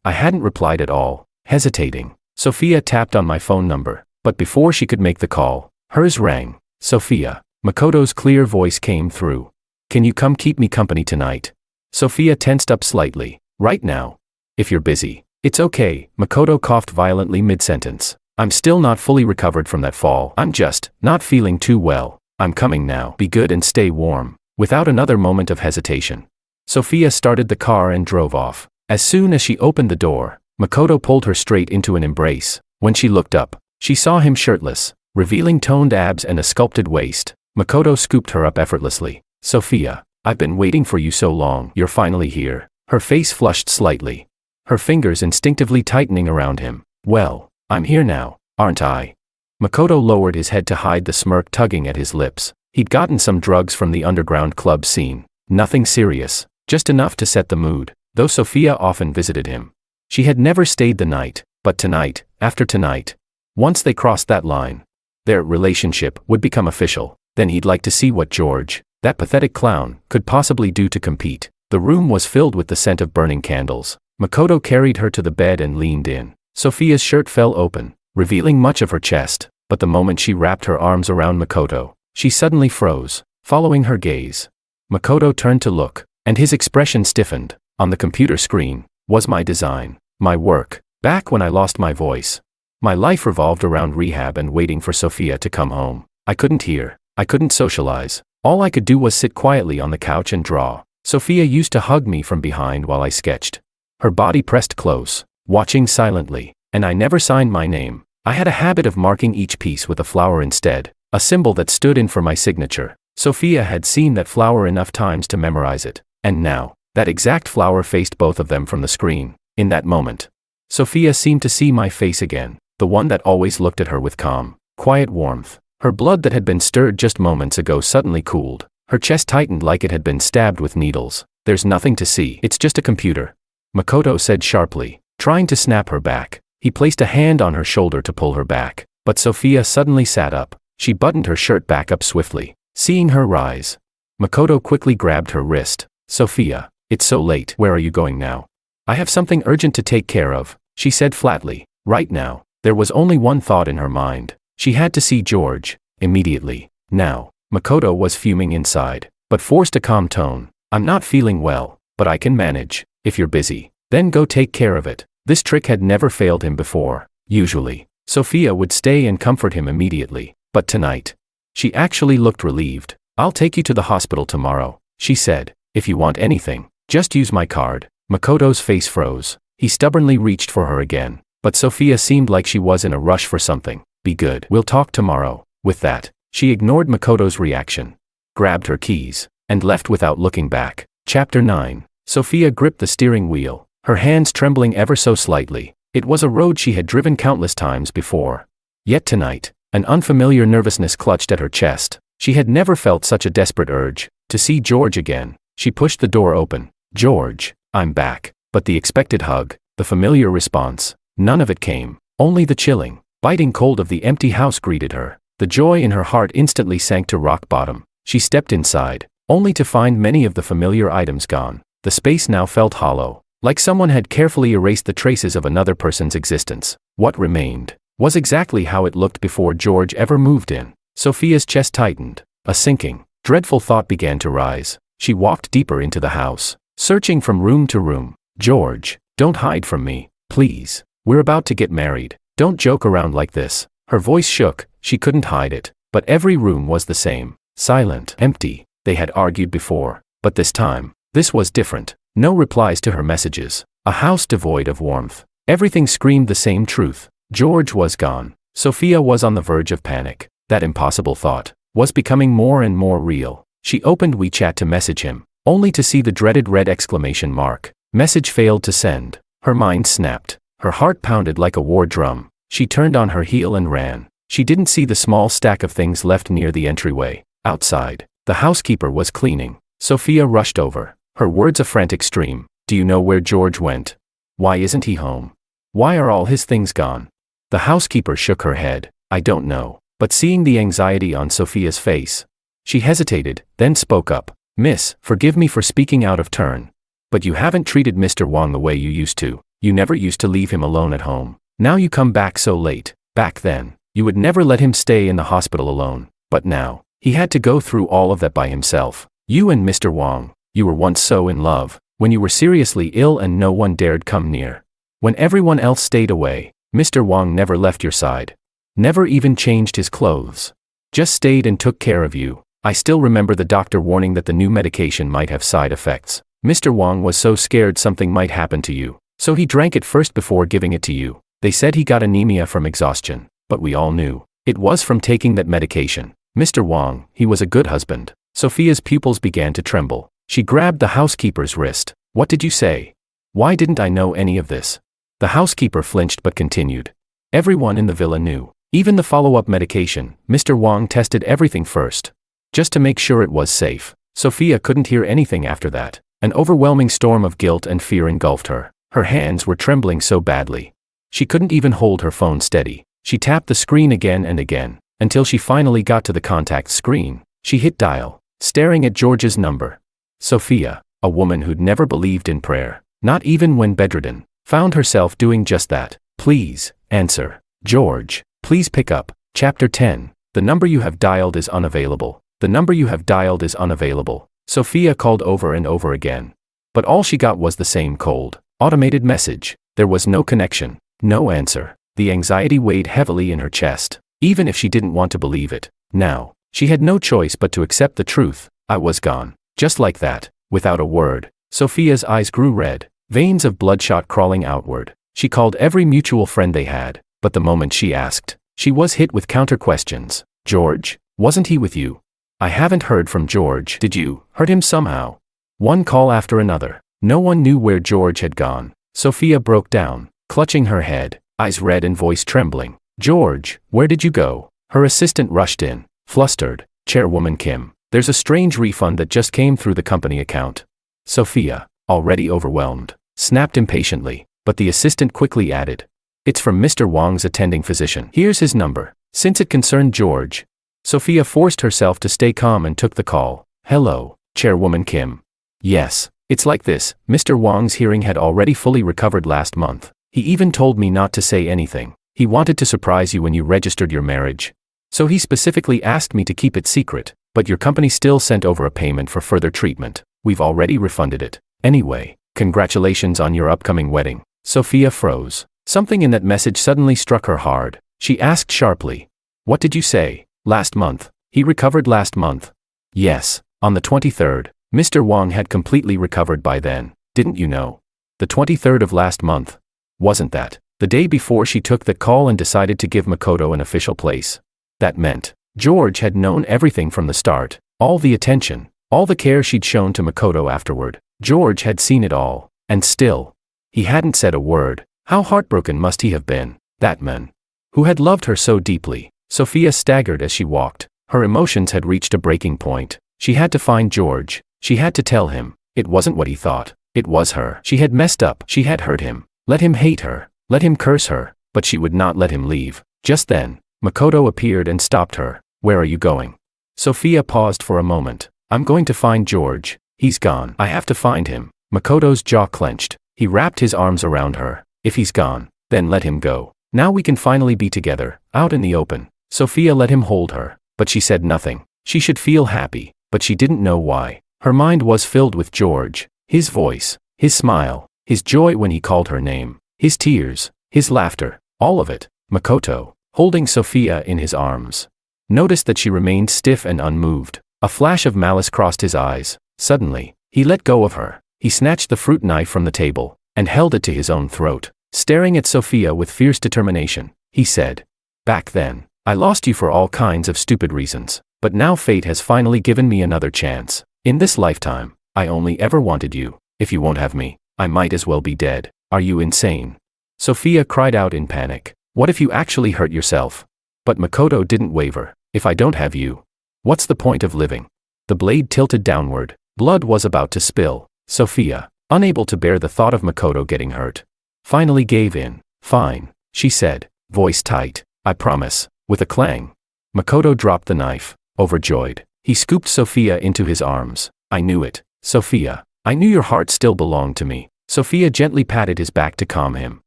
I hadn't replied at all, hesitating. Sophia tapped on my phone number, but before she could make the call, hers rang. "Sophia." Makoto's clear voice came through. "Can you come keep me company tonight?" Sophia tensed up slightly. "Right now. If you're busy." "It's okay." Makoto coughed violently mid-sentence. "I'm still not fully recovered from that fall. I'm just not feeling too well. I'm coming now. Be good and stay warm." Without another moment of hesitation, Sophia started the car and drove off. As soon as she opened the door, Makoto pulled her straight into an embrace. When she looked up, she saw him shirtless, revealing toned abs and a sculpted waist. Makoto scooped her up effortlessly. "Sophia, I've been waiting for you so long. You're finally here." Her face flushed slightly, her fingers instinctively tightening around him. "Well, I'm here now, aren't I?" Makoto lowered his head to hide the smirk tugging at his lips. He'd gotten some drugs from the underground club scene. Nothing serious, just enough to set the mood, though Sophia often visited him. She had never stayed the night, but tonight, after tonight, once they crossed that line, their relationship would become official. Then he'd like to see what George, that pathetic clown, could possibly do to compete. The room was filled with the scent of burning candles. Makoto carried her to the bed and leaned in. Sophia's shirt fell open, revealing much of her chest, but the moment she wrapped her arms around Makoto, she suddenly froze, following her gaze. Makoto turned to look, and his expression stiffened. On the computer screen was my design, my work. Back when I lost my voice, my life revolved around rehab and waiting for Sophia to come home. I couldn't hear, I couldn't socialize. All I could do was sit quietly on the couch and draw. Sophia used to hug me from behind while I sketched. Her body pressed close, watching silently, and I never signed my name. I had a habit of marking each piece with a flower instead, a symbol that stood in for my signature. Sophia had seen that flower enough times to memorize it, and now, that exact flower faced both of them from the screen. In that moment, Sophia seemed to see my face again, the one that always looked at her with calm, quiet warmth. Her blood that had been stirred just moments ago suddenly cooled. Her chest tightened like it had been stabbed with needles. There's nothing to see. It's just a computer, Makoto said sharply, trying to snap her back. He placed a hand on her shoulder to pull her back, but Sophia suddenly sat up. She buttoned her shirt back up swiftly. Seeing her rise, Makoto quickly grabbed her wrist. Sophia, it's so late. Where are you going now? I have something urgent to take care of, she said flatly. Right now, there was only one thought in her mind. She had to see George, immediately. Now, Makoto was fuming inside, but forced a calm tone. I'm not feeling well, but I can manage. If you're busy, then go take care of it. This trick had never failed him before. Usually, Sophia would stay and comfort him immediately, but tonight, she actually looked relieved. I'll take you to the hospital tomorrow, she said. If you want anything, just use my card. Makoto's face froze. He stubbornly reached for her again, but Sophia seemed like she was in a rush for something. Be good. We'll talk tomorrow. With that, she ignored Makoto's reaction, grabbed her keys, and left without looking back. Chapter 9. Sophia gripped the steering wheel, her hands trembling ever so slightly. It was a road she had driven countless times before. Yet tonight, an unfamiliar nervousness clutched at her chest. She had never felt such a desperate urge to see George again. She pushed the door open. George, I'm back. But the expected hug, the familiar response, none of it came. Only the chilling, biting cold of the empty house greeted her. The joy in her heart instantly sank to rock bottom. She stepped inside, only to find many of the familiar items gone. The space now felt hollow, like someone had carefully erased the traces of another person's existence. What remained was exactly how it looked before George ever moved in. Sophia's chest tightened. A sinking, dreadful thought began to rise. She walked deeper into the house, searching from room to room. George, don't hide from me, please. We're about to get married. Don't joke around like this. Her voice shook. She couldn't hide it. But every room was the same. Silent, empty. They had argued before. But this time, this was different. No replies to her messages. A house devoid of warmth. Everything screamed the same truth. George was gone. Sophia was on the verge of panic. That impossible thought was becoming more and more real. She opened WeChat to message him, only to see the dreaded red exclamation mark. Message failed to send. Her mind snapped. Her heart pounded like a war drum. She turned on her heel and ran. She didn't see the small stack of things left near the entryway. Outside, the housekeeper was cleaning. Sophia rushed over, her words a frantic stream. Do you know where George went? Why isn't he home? Why are all his things gone? The housekeeper shook her head. I don't know. But seeing the anxiety on Sophia's face, she hesitated, then spoke up. Miss, forgive me for speaking out of turn. But you haven't treated Mr. Wang the way you used to. You never used to leave him alone at home. Now you come back so late. Back then, you would never let him stay in the hospital alone. But now, he had to go through all of that by himself. You and Mr. Wang, you were once so in love, when you were seriously ill and no one dared come near. When everyone else stayed away, Mr. Wang never left your side. Never even changed his clothes. Just stayed and took care of you. I still remember the doctor warning that the new medication might have side effects. Mr. Wang was so scared something might happen to you, so he drank it first before giving it to you. They said he got anemia from exhaustion, but we all knew it was from taking that medication. Mr. Wang, he was a good husband. Sophia's pupils began to tremble. She grabbed the housekeeper's wrist. What did you say? Why didn't I know any of this? The housekeeper flinched but continued. Everyone in the villa knew. Even the follow-up medication. Mr. Wang tested everything first, just to make sure it was safe. Sophia couldn't hear anything after that. An overwhelming storm of guilt and fear engulfed her. Her hands were trembling so badly. She couldn't even hold her phone steady. She tapped the screen again and again, until she finally got to the contact screen. She hit dial, staring at George's number. Sophia, a woman who'd never believed in prayer, not even when bedridden, found herself doing just that. Please, answer. George, please pick up. Chapter 10. The number you have dialed is unavailable. The number you have dialed is unavailable. Sophia called over and over again. But all she got was the same cold, automated message. There was no connection, no answer. The anxiety weighed heavily in her chest, even if she didn't want to believe it. Now, she had no choice but to accept the truth. I was gone. Just like that, without a word. Sophia's eyes grew red, veins of bloodshot crawling outward. She called every mutual friend they had, but the moment she asked, she was hit with counter-questions. George, wasn't he with you? I haven't heard from George. Did you hurt him somehow? One call after another. No one knew where George had gone. Sophia broke down, clutching her head, eyes red and voice trembling. George, where did you go? Her assistant rushed in, flustered. Chairwoman Kim, there's a strange refund that just came through the company account. Sophia, already overwhelmed, snapped impatiently, but the assistant quickly added, it's from Mr. Wang's attending physician. Here's his number. Since it concerned George, Sophia forced herself to stay calm and took the call. Hello, Chairwoman Kim. Yes, it's like this. Mr. Wang's hearing had already fully recovered last month. He even told me not to say anything. He wanted to surprise you when you registered your marriage. So he specifically asked me to keep it secret, but your company still sent over a payment for further treatment. We've already refunded it. Anyway, congratulations on your upcoming wedding. Sophia froze. Something in that message suddenly struck her hard. She asked sharply, what did you say? Last month. He recovered last month. Yes, on the 23rd. Mr. Wang had completely recovered by then, didn't you know? The 23rd of last month. Wasn't that the day before she took that call and decided to give Makoto an official place? That meant George had known everything from the start, all the attention, all the care she'd shown to Makoto afterward. George had seen it all, and still, he hadn't said a word. How heartbroken must he have been, that man, who had loved her so deeply? Sophia staggered as she walked. Her emotions had reached a breaking point. She had to find George. She had to tell him. It wasn't what he thought. It was her. She had messed up. She had hurt him. Let him hate her. Let him curse her. But she would not let him leave. Just then, Makoto appeared and stopped her. Where are you going? Sophia paused for a moment. I'm going to find George. He's gone. I have to find him. Makoto's jaw clenched. He wrapped his arms around her. If he's gone, then let him go. Now we can finally be together, out in the open. Sophia let him hold her, but she said nothing. She should feel happy, but she didn't know why. Her mind was filled with George, his voice, his smile, his joy when he called her name, his tears, his laughter, all of it. Makoto, holding Sophia in his arms, noticed that she remained stiff and unmoved. A flash of malice crossed his eyes. Suddenly, he let go of her. He snatched the fruit knife from the table and held it to his own throat. Staring at Sophia with fierce determination, he said, back then, I lost you for all kinds of stupid reasons, but now fate has finally given me another chance. In this lifetime, I only ever wanted you. If you won't have me, I might as well be dead. Are you insane? Sophia cried out in panic. What if you actually hurt yourself? But Makoto didn't waver. If I don't have you, what's the point of living? The blade tilted downward. Blood was about to spill. Sophia, unable to bear the thought of Makoto getting hurt, finally gave in. Fine, she said, voice tight. I promise. With a clang, Makoto dropped the knife. Overjoyed, he scooped Sophia into his arms. I knew it, Sophia. I knew your heart still belonged to me. Sophia gently patted his back to calm him,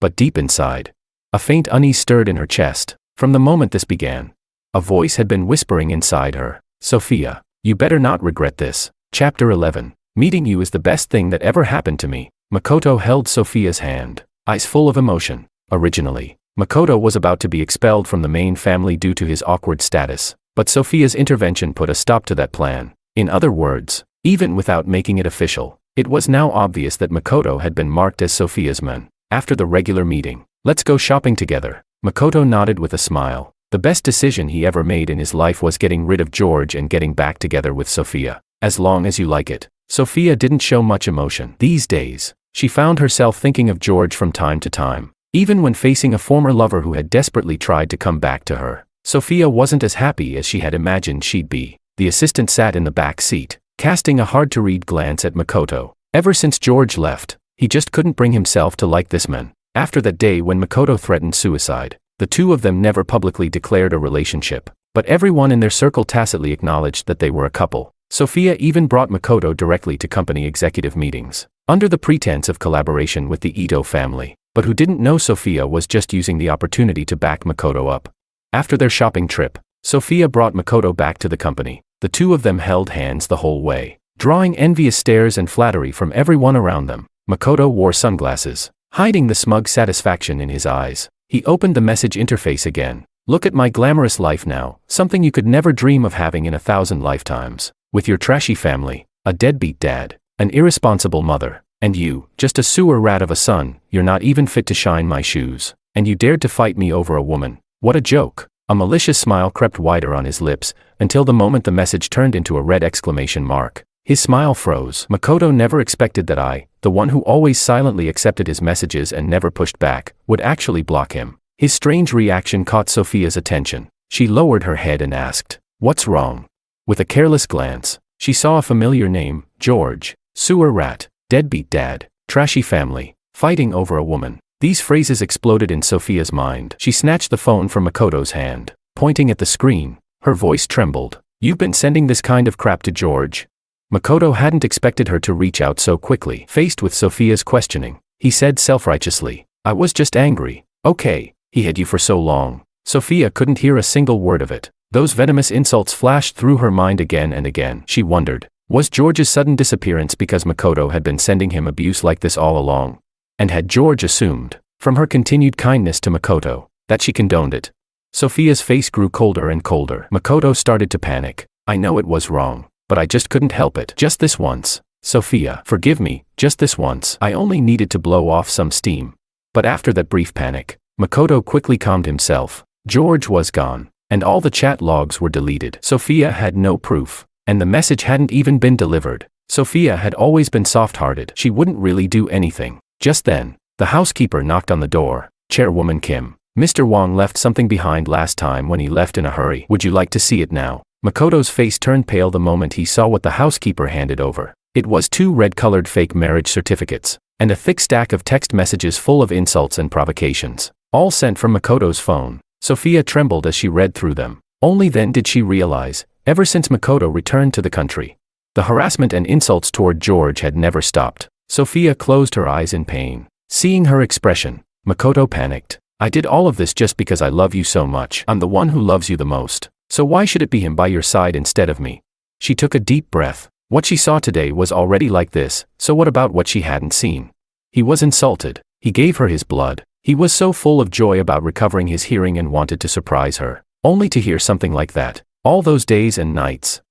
but deep inside, a faint unease stirred in her chest. From the moment this began, a voice had been whispering inside her. Sophia, you better not regret this. Chapter 11. Meeting you is the best thing that ever happened to me. Makoto held Sophia's hand, eyes full of emotion. Originally, Makoto was about to be expelled from the main family due to his awkward status, but Sophia's intervention put a stop to that plan. In other words, even without making it official, it was now obvious that Makoto had been marked as Sophia's man. After the regular meeting, let's go shopping together. Makoto nodded with a smile. The best decision he ever made in his life was getting rid of George and getting back together with Sophia. As long as you like it. Sophia didn't show much emotion. These days, she found herself thinking of George from time to time. Even when facing a former lover who had desperately tried to come back to her, Sophia wasn't as happy as she had imagined she'd be. The assistant sat in the back seat, casting a hard-to-read glance at Makoto. Ever since George left, he just couldn't bring himself to like this man. After that day when Makoto threatened suicide, the two of them never publicly declared a relationship, but everyone in their circle tacitly acknowledged that they were a couple. Sophia even brought Makoto directly to company executive meetings, under the pretense of collaboration with the Ito family, but who didn't know Sophia was just using the opportunity to back Makoto up. After their shopping trip, Sophia brought Makoto back to the company. The two of them held hands the whole way, drawing envious stares and flattery from everyone around them. Makoto wore sunglasses, hiding the smug satisfaction in his eyes. He opened the message interface again. Look at my glamorous life now, something you could never dream of having in 1,000 lifetimes. With your trashy family, a deadbeat dad, an irresponsible mother, and you, just a sewer rat of a son. You're not even fit to shine my shoes. And you dared to fight me over a woman. What a joke. A malicious smile crept wider on his lips, until the moment the message turned into a red exclamation mark. His smile froze. Makoto never expected that I, the one who always silently accepted his messages and never pushed back, would actually block him. His strange reaction caught Sophia's attention. She lowered her head and asked, "What's wrong?" With a careless glance, she saw a familiar name, George. Sewer rat, deadbeat dad, trashy family, fighting over a woman. These phrases exploded in Sophia's mind. She snatched the phone from Makoto's hand, pointing at the screen. Her voice trembled. "You've been sending this kind of crap to George?" Makoto hadn't expected her to reach out so quickly. Faced with Sophia's questioning, he said self-righteously, "I was just angry." "Okay, he had you for so long." Sophia couldn't hear a single word of it. Those venomous insults flashed through her mind again and again. She wondered, was George's sudden disappearance because Makoto had been sending him abuse like this all along? And had George assumed, from her continued kindness to Makoto, that she condoned it? Sophia's face grew colder and colder. Makoto started to panic. "I know it was wrong, but I just couldn't help it. Just this once. Sophia, forgive me, just this once. I only needed to blow off some steam." But after that brief panic, Makoto quickly calmed himself. George was gone, and all the chat logs were deleted. Sophia had no proof, and the message hadn't even been delivered. Sophia had always been soft-hearted. She wouldn't really do anything. Just then, the housekeeper knocked on the door. "Chairwoman Kim, Mr. Wong left something behind last time when he left in a hurry. Would you like to see it now?" Makoto's face turned pale the moment he saw what the housekeeper handed over. It was 2 red-colored fake marriage certificates, and a thick stack of text messages full of insults and provocations, all sent from Makoto's phone. Sophia trembled as she read through them. Only then did she realize, ever since Makoto returned to the country, the harassment and insults toward George had never stopped. Sophia closed her eyes in pain. Seeing her expression, Makoto panicked. "I did all of this just because I love you so much. I'm the one who loves you the most. So why should it be him by your side instead of me?" She took a deep breath. What she saw today was already like this, so what about what she hadn't seen? He was insulted. He gave her his blood. He was so full of joy about recovering his hearing and wanted to surprise her, only to hear something like that. All those days and nights.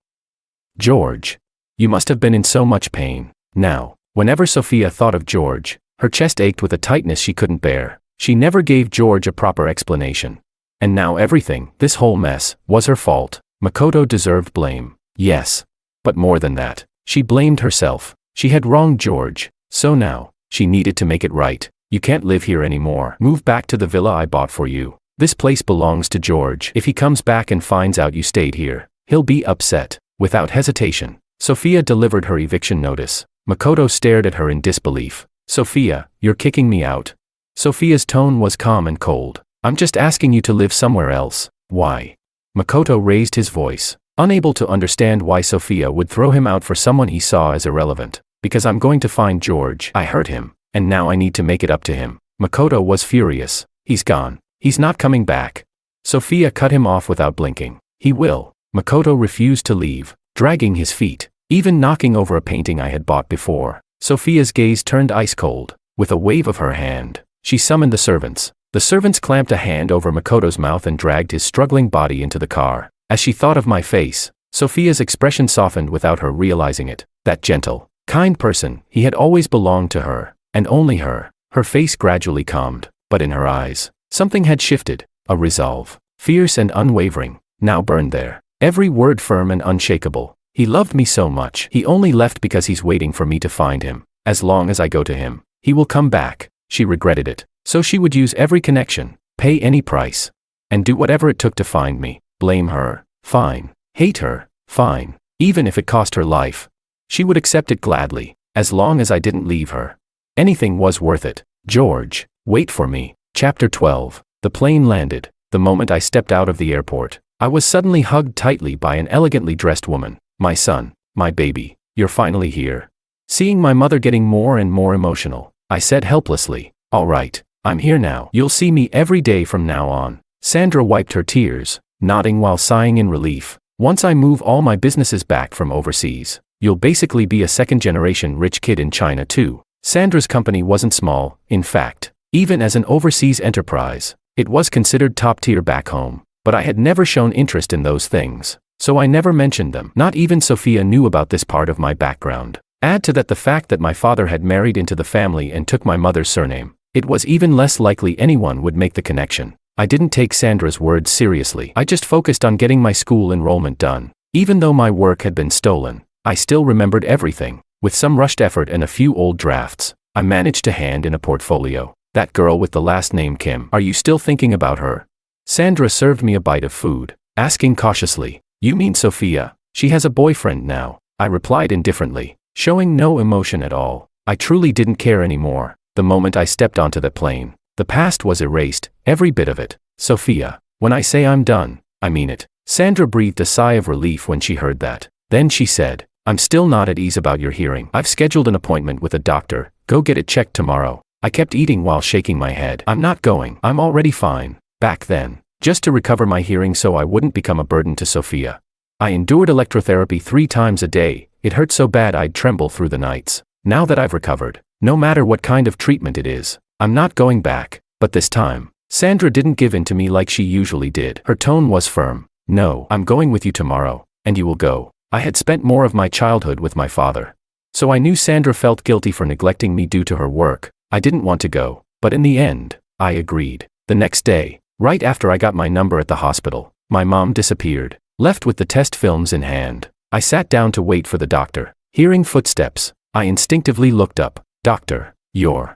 George. You must have been in so much pain. Now, whenever Sophia thought of George, her chest ached with a tightness she couldn't bear. She never gave George a proper explanation. And now everything, this whole mess, was her fault. Makoto deserved blame. Yes. But more than that, she blamed herself. She had wronged George. So now, she needed to make it right. "You can't live here anymore. Move back to the villa I bought for you. This place belongs to George. If he comes back and finds out you stayed here, he'll be upset." Without hesitation, Sophia delivered her eviction notice. Makoto stared at her in disbelief. "Sophia, you're kicking me out?" Sophia's tone was calm and cold. "I'm just asking you to live somewhere else." "Why?" Makoto raised his voice, unable to understand why Sophia would throw him out for someone he saw as irrelevant. "Because I'm going to find George. I hurt him, and now I need to make it up to him." Makoto was furious. "He's gone. He's not coming back." Sophia cut him off without blinking. "He will." Makoto refused to leave, dragging his feet, even knocking over a painting I had bought before. Sophia's gaze turned ice cold. With a wave of her hand, she summoned the servants. The servants clamped a hand over Makoto's mouth and dragged his struggling body into the car. As she thought of my face, Sophia's expression softened without her realizing it. That gentle, kind person, he had always belonged to her, and only her. Her face gradually calmed, but in her eyes, something had shifted. A resolve, fierce and unwavering, now burned there. Every word firm and unshakable. "He loved me so much. He only left because he's waiting for me to find him. As long as I go to him, he will come back." She regretted it. So she would use every connection, pay any price, and do whatever it took to find me. Blame her? Fine. Hate her? Fine. Even if it cost her life. She would accept it gladly, as long as I didn't leave her. Anything was worth it. "George, wait for me." Chapter 12. The plane landed. The moment I stepped out of the airport, I was suddenly hugged tightly by an elegantly dressed woman. "My son, my baby, you're finally here." Seeing my mother getting more and more emotional, I said helplessly, "All right, I'm here now. You'll see me every day from now on." Sandra wiped her tears, nodding while sighing in relief. "Once I move all my businesses back from overseas, you'll basically be a second-generation rich kid in China too." Sandra's company wasn't small. In fact, even as an overseas enterprise, it was considered top-tier back home. But I had never shown interest in those things, so I never mentioned them. Not even Sophia knew about this part of my background. Add to that the fact that my father had married into the family and took my mother's surname. It was even less likely anyone would make the connection. I didn't take Sandra's words seriously. I just focused on getting my school enrollment done. Even though my work had been stolen, I still remembered everything. With some rushed effort and a few old drafts, I managed to hand in a portfolio. That girl with the last name Kim, are you still thinking about her? Sandra served me a bite of food, asking cautiously, you mean Sophia? She has a boyfriend now. I replied indifferently, showing no emotion at all. I truly didn't care anymore. The moment I stepped onto the plane, the past was erased, every bit of it. Sophia, when I say I'm done, I mean it. Sandra breathed a sigh of relief when she heard that. Then she said, I'm still not at ease about your hearing. I've scheduled an appointment with a doctor. Go get it checked tomorrow. I kept eating while shaking my head. I'm not going. I'm already fine. Back then, just to recover my hearing so I wouldn't become a burden to Sophia. I endured electrotherapy 3 times a day. It hurt so bad I'd tremble through the nights. Now that I've recovered, no matter what kind of treatment it is, I'm not going back. But this time, Sandra didn't give in to me like she usually did. Her tone was firm. No, I'm going with you tomorrow, and you will go. I had spent more of my childhood with my father. So I knew Sandra felt guilty for neglecting me due to her work. I didn't want to go, but in the end, I agreed. The next day, right after I got my number at the hospital, my mom disappeared, left with the test films in hand. I sat down to wait for the doctor. Hearing footsteps, I instinctively looked up. Doctor,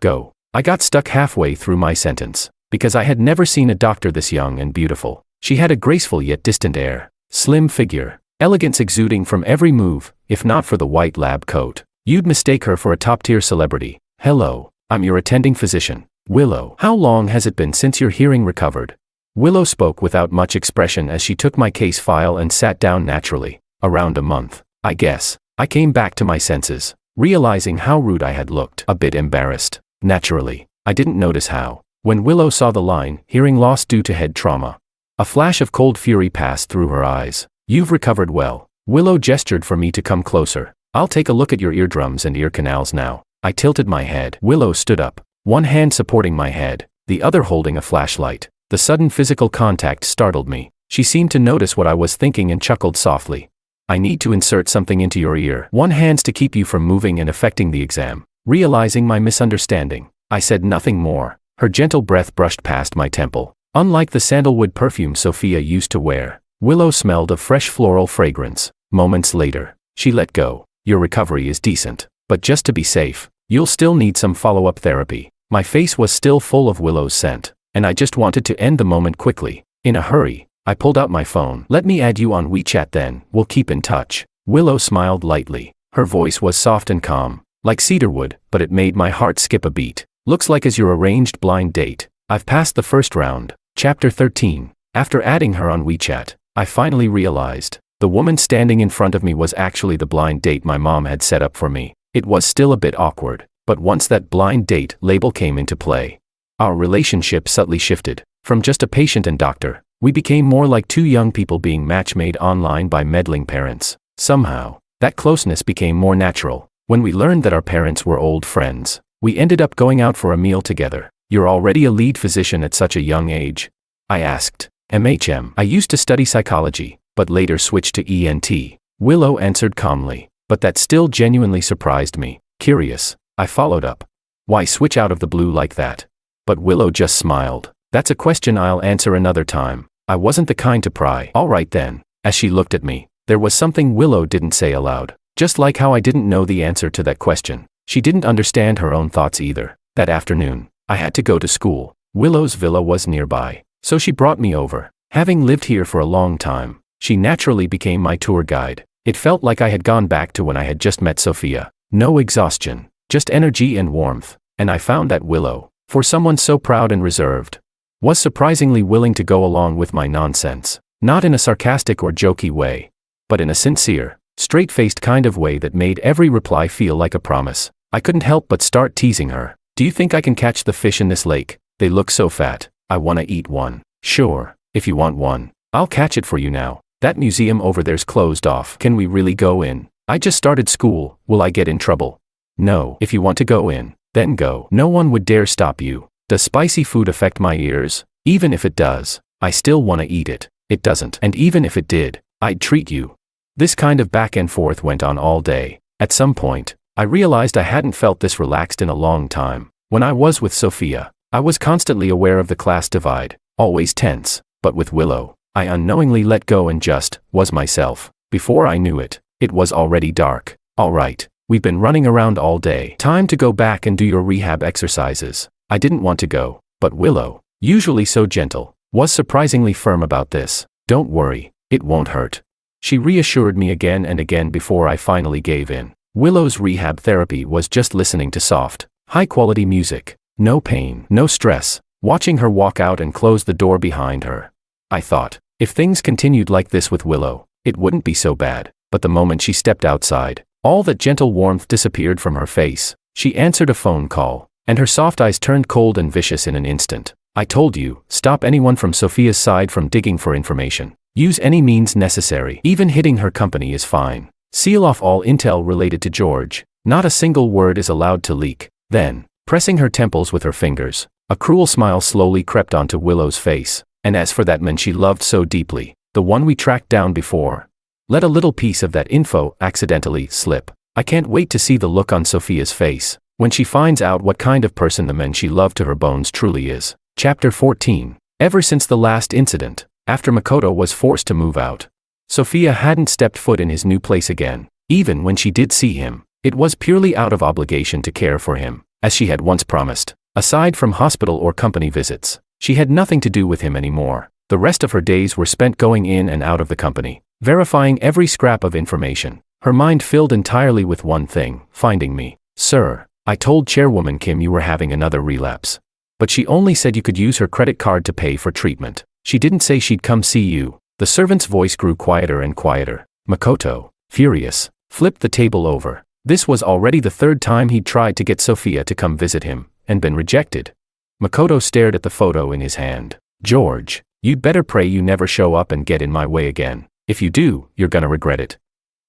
go. I got stuck halfway through my sentence, because I had never seen a doctor this young and beautiful. She had a graceful yet distant air, slim figure, elegance exuding from every move. If not for the white lab coat, you'd mistake her for a top-tier celebrity. Hello, I'm your attending physician, Willow. How long has it been since your hearing recovered? Willow spoke without much expression as she took my case file and sat down naturally. Around a month, I guess. I came back to my senses, realizing how rude I had looked. A bit embarrassed. Naturally, I didn't notice how. When Willow saw the line, hearing loss due to head trauma, a flash of cold fury passed through her eyes. You've recovered well. Willow gestured for me to come closer. I'll take a look at your eardrums and ear canals now. I tilted my head. Willow stood up, one hand supporting my head, the other holding a flashlight. The sudden physical contact startled me. She seemed to notice what I was thinking and chuckled softly. I need to insert something into your ear. One hand's to keep you from moving and affecting the exam. Realizing my misunderstanding, I said nothing more. Her gentle breath brushed past my temple. Unlike the sandalwood perfume Sophia used to wear, Willow smelled of fresh floral fragrance. Moments later, she let go. Your recovery is decent, but just to be safe, you'll still need some follow-up therapy. My face was still full of Willow's scent, and I just wanted to end the moment quickly. In a hurry, I pulled out my phone. Let me add you on WeChat then, we'll keep in touch. Willow smiled lightly. Her voice was soft and calm, like cedarwood, but it made my heart skip a beat. Looks like as your arranged blind date, I've passed the first round. Chapter 13. After adding her on WeChat, I finally realized the woman standing in front of me was actually the blind date my mom had set up for me. It was still a bit awkward, but once that blind date label came into play, our relationship subtly shifted. From just a patient and doctor, we became more like 2 young people being match-made online by meddling parents. Somehow, that closeness became more natural. When we learned that our parents were old friends, we ended up going out for a meal together. You're already a lead physician at such a young age? I asked. I used to study psychology, but later switched to ENT. Willow answered calmly, but that still genuinely surprised me. Curious, I followed up. Why switch out of the blue like that? But Willow just smiled. That's a question I'll answer another time. I wasn't the kind to pry. All right then. As she looked at me, there was something Willow didn't say aloud. Just like how I didn't know the answer to that question, she didn't understand her own thoughts either. That afternoon, I had to go to school. Willow's villa was nearby, so she brought me over. Having lived here for a long time, she naturally became my tour guide. It felt like I had gone back to when I had just met Sophia. No exhaustion, just energy and warmth. And I found that Willow, for someone so proud and reserved, was surprisingly willing to go along with my nonsense. Not in a sarcastic or jokey way, but in a sincere, straight-faced kind of way that made every reply feel like a promise. I couldn't help but start teasing her. Do you think I can catch the fish in this lake? They look so fat. I want to eat one. Sure, if you want one, I'll catch it for you now. That museum over there's closed off. Can we really go in? I just started school. Will I get in trouble? No, if you want to go in, then go. No one would dare stop you. Does spicy food affect my ears? Even if it does, I still want to eat it. It doesn't. And even if it did, I'd treat you. This kind of back and forth went on all day. At some point, I realized I hadn't felt this relaxed in a long time. When I was with Sophia, I was constantly aware of the class divide, always tense, but with Willow, I unknowingly let go and just was myself. Before I knew it, it was already dark. All right, we've been running around all day. Time to go back and do your rehab exercises. I didn't want to go, but Willow, usually so gentle, was surprisingly firm about this. Don't worry, it won't hurt. She reassured me again and again before I finally gave in. Willow's rehab therapy was just listening to soft, high-quality music. No pain, no stress. Watching her walk out and close the door behind her. I thought, if things continued like this with Willow, it wouldn't be so bad. But the moment she stepped outside, all that gentle warmth disappeared from her face. She answered a phone call, and her soft eyes turned cold and vicious in an instant. I told you, stop anyone from Sophia's side from digging for information. Use any means necessary. Even hitting her company is fine. Seal off all intel related to George. Not a single word is allowed to leak. Then, pressing her temples with her fingers, a cruel smile slowly crept onto Willow's face. And as for that man she loved so deeply, the one we tracked down before, let a little piece of that info accidentally slip. I can't wait to see the look on Sophia's face when she finds out what kind of person the man she loved to her bones truly is. Chapter 14. Ever since the last incident, after Makoto was forced to move out, Sophia hadn't stepped foot in his new place again. Even when she did see him, it was purely out of obligation to care for him, as she had once promised. Aside from hospital or company visits, she had nothing to do with him anymore. The rest of her days were spent going in and out of the company, verifying every scrap of information. Her mind filled entirely with one thing: finding me. Sir, I told Chairwoman Kim you were having another relapse. But she only said you could use her credit card to pay for treatment. She didn't say she'd come see you. The servant's voice grew quieter and quieter. Makoto, furious, flipped the table over. This was already the third time he'd tried to get Sophia to come visit him, and been rejected. Makoto stared at the photo in his hand. George, you'd better pray you never show up and get in my way again. If you do, you're gonna regret it.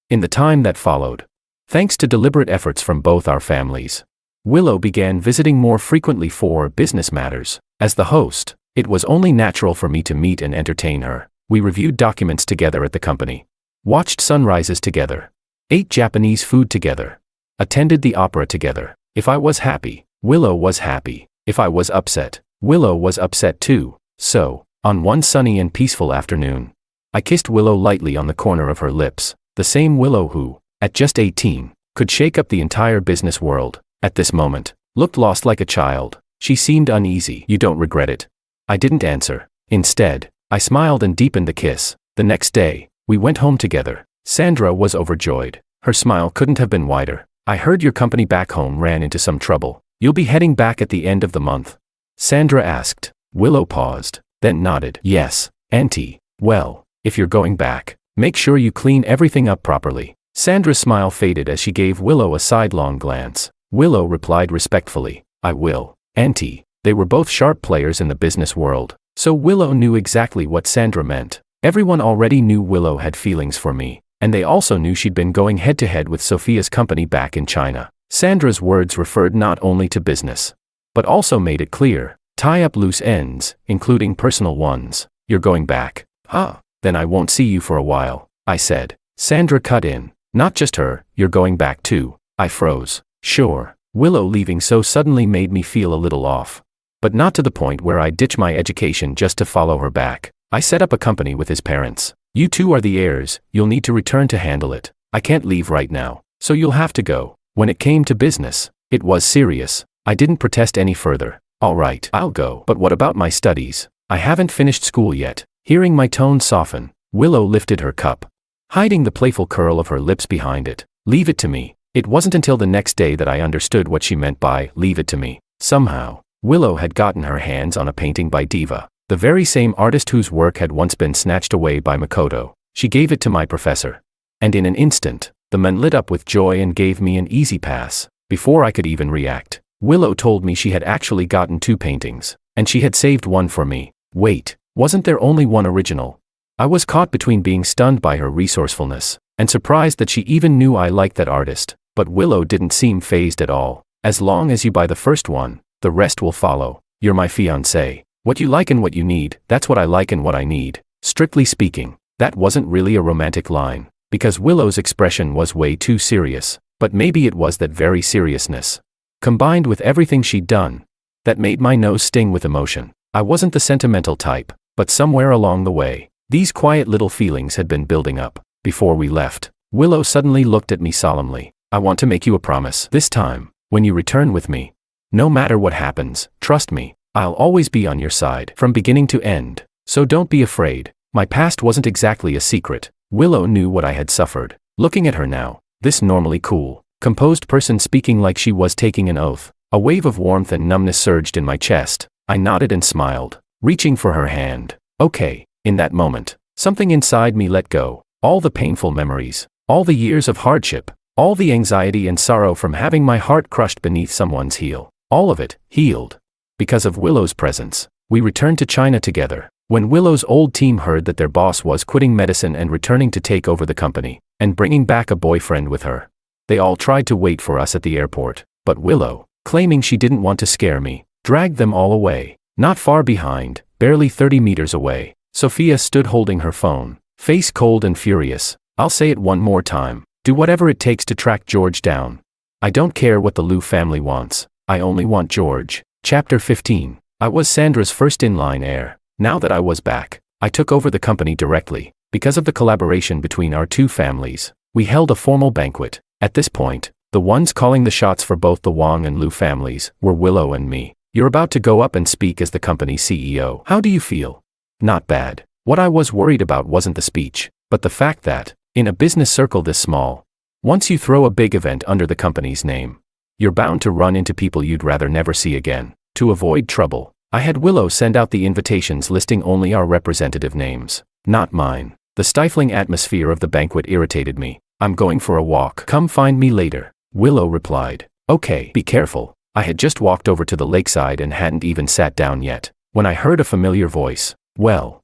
In the time that followed, thanks to deliberate efforts from both our families, Willow began visiting more frequently for business matters. As the host, it was only natural for me to meet and entertain her. We reviewed documents together at the company, watched sunrises together, ate Japanese food together, attended the opera together. If I was happy, Willow was happy. If I was upset, Willow was upset too. So, on one sunny and peaceful afternoon, I kissed Willow lightly on the corner of her lips, the same Willow who, at just 18, could shake up the entire business world. At this moment, looked lost like a child. She seemed uneasy. You don't regret it? I didn't answer. Instead, I smiled and deepened the kiss. The next day, we went home together. Sandra was overjoyed. Her smile couldn't have been wider. I heard your company back home ran into some trouble. You'll be heading back at the end of the month? Sandra asked. Willow paused, then nodded. Yes, Auntie. Well, if you're going back, make sure you clean everything up properly. Sandra's smile faded as she gave Willow a sidelong glance. Willow replied respectfully, I will, Auntie. They were both sharp players in the business world, so Willow knew exactly what Sandra meant. Everyone already knew Willow had feelings for me, and they also knew she'd been going head-to-head with Sophia's company back in China. Sandra's words referred not only to business, but also made it clear, tie up loose ends, including personal ones. You're going back? Huh? Then I won't see you for a while, I said. Sandra cut in. Not just her, you're going back too. I froze. Sure. Willow leaving so suddenly made me feel a little off. But not to the point where I'd ditch my education just to follow her back. I set up a company with his parents. You two are the heirs, you'll need to return to handle it. I can't leave right now, so you'll have to go. When it came to business, it was serious. I didn't protest any further. All right, I'll go. But what about my studies? I haven't finished school yet. Hearing my tone soften, Willow lifted her cup, hiding the playful curl of her lips behind it. Leave it to me. It wasn't until the next day that I understood what she meant by leave it to me. Somehow, Willow had gotten her hands on a painting by Diva, the very same artist whose work had once been snatched away by Makoto. She gave it to my professor. And in an instant, the man lit up with joy and gave me an easy pass. Before I could even react, Willow told me she had actually gotten 2 paintings, and she had saved one for me. Wait, wasn't there only one original? I was caught between being stunned by her resourcefulness, and surprised that she even knew I liked that artist. But Willow didn't seem fazed at all. As long as you buy the first one, the rest will follow. You're my fiance. What you like and what you need, that's what I like and what I need. Strictly speaking, that wasn't really a romantic line, because Willow's expression was way too serious. But maybe it was that very seriousness combined with everything she'd done, that made my nose sting with emotion. I wasn't the sentimental type, but somewhere along the way, these quiet little feelings had been building up. Before we left, Willow suddenly looked at me solemnly. I want to make you a promise. This time, when you return with me, no matter what happens, trust me, I'll always be on your side from beginning to end. So don't be afraid. My past wasn't exactly a secret. Willow knew what I had suffered. Looking at her now, this normally cool, composed person speaking like she was taking an oath, a wave of warmth and numbness surged in my chest. I nodded and smiled, reaching for her hand. Okay, in that moment, something inside me let go. All the painful memories, all the years of hardship, all the anxiety and sorrow from having my heart crushed beneath someone's heel, all of it healed. Because of Willow's presence, we returned to China together. When Willow's old team heard that their boss was quitting medicine and returning to take over the company, and bringing back a boyfriend with her, they all tried to wait for us at the airport. But Willow, claiming she didn't want to scare me, dragged them all away. Not far behind, barely 30 meters away, Sophia stood holding her phone, face cold and furious. I'll say it one more time. Do whatever it takes to track George down. I don't care what the Liu family wants. I only want George. Chapter 15. I was Sandra's first in-line heir. Now that I was back, I took over the company directly. Because of the collaboration between our two families, we held a formal banquet. At this point, the ones calling the shots for both the Wang and Liu families were Willow and me. You're about to go up and speak as the company's CEO. How do you feel? Not bad. What I was worried about wasn't the speech, but the fact that, in a business circle this small, once you throw a big event under the company's name, you're bound to run into people you'd rather never see again. To avoid trouble, I had Willow send out the invitations listing only our representative names, not mine. The stifling atmosphere of the banquet irritated me. I'm going for a walk. Come find me later. Willow replied. Okay, be careful. I had just walked over to the lakeside and hadn't even sat down yet, when I heard a familiar voice. Well,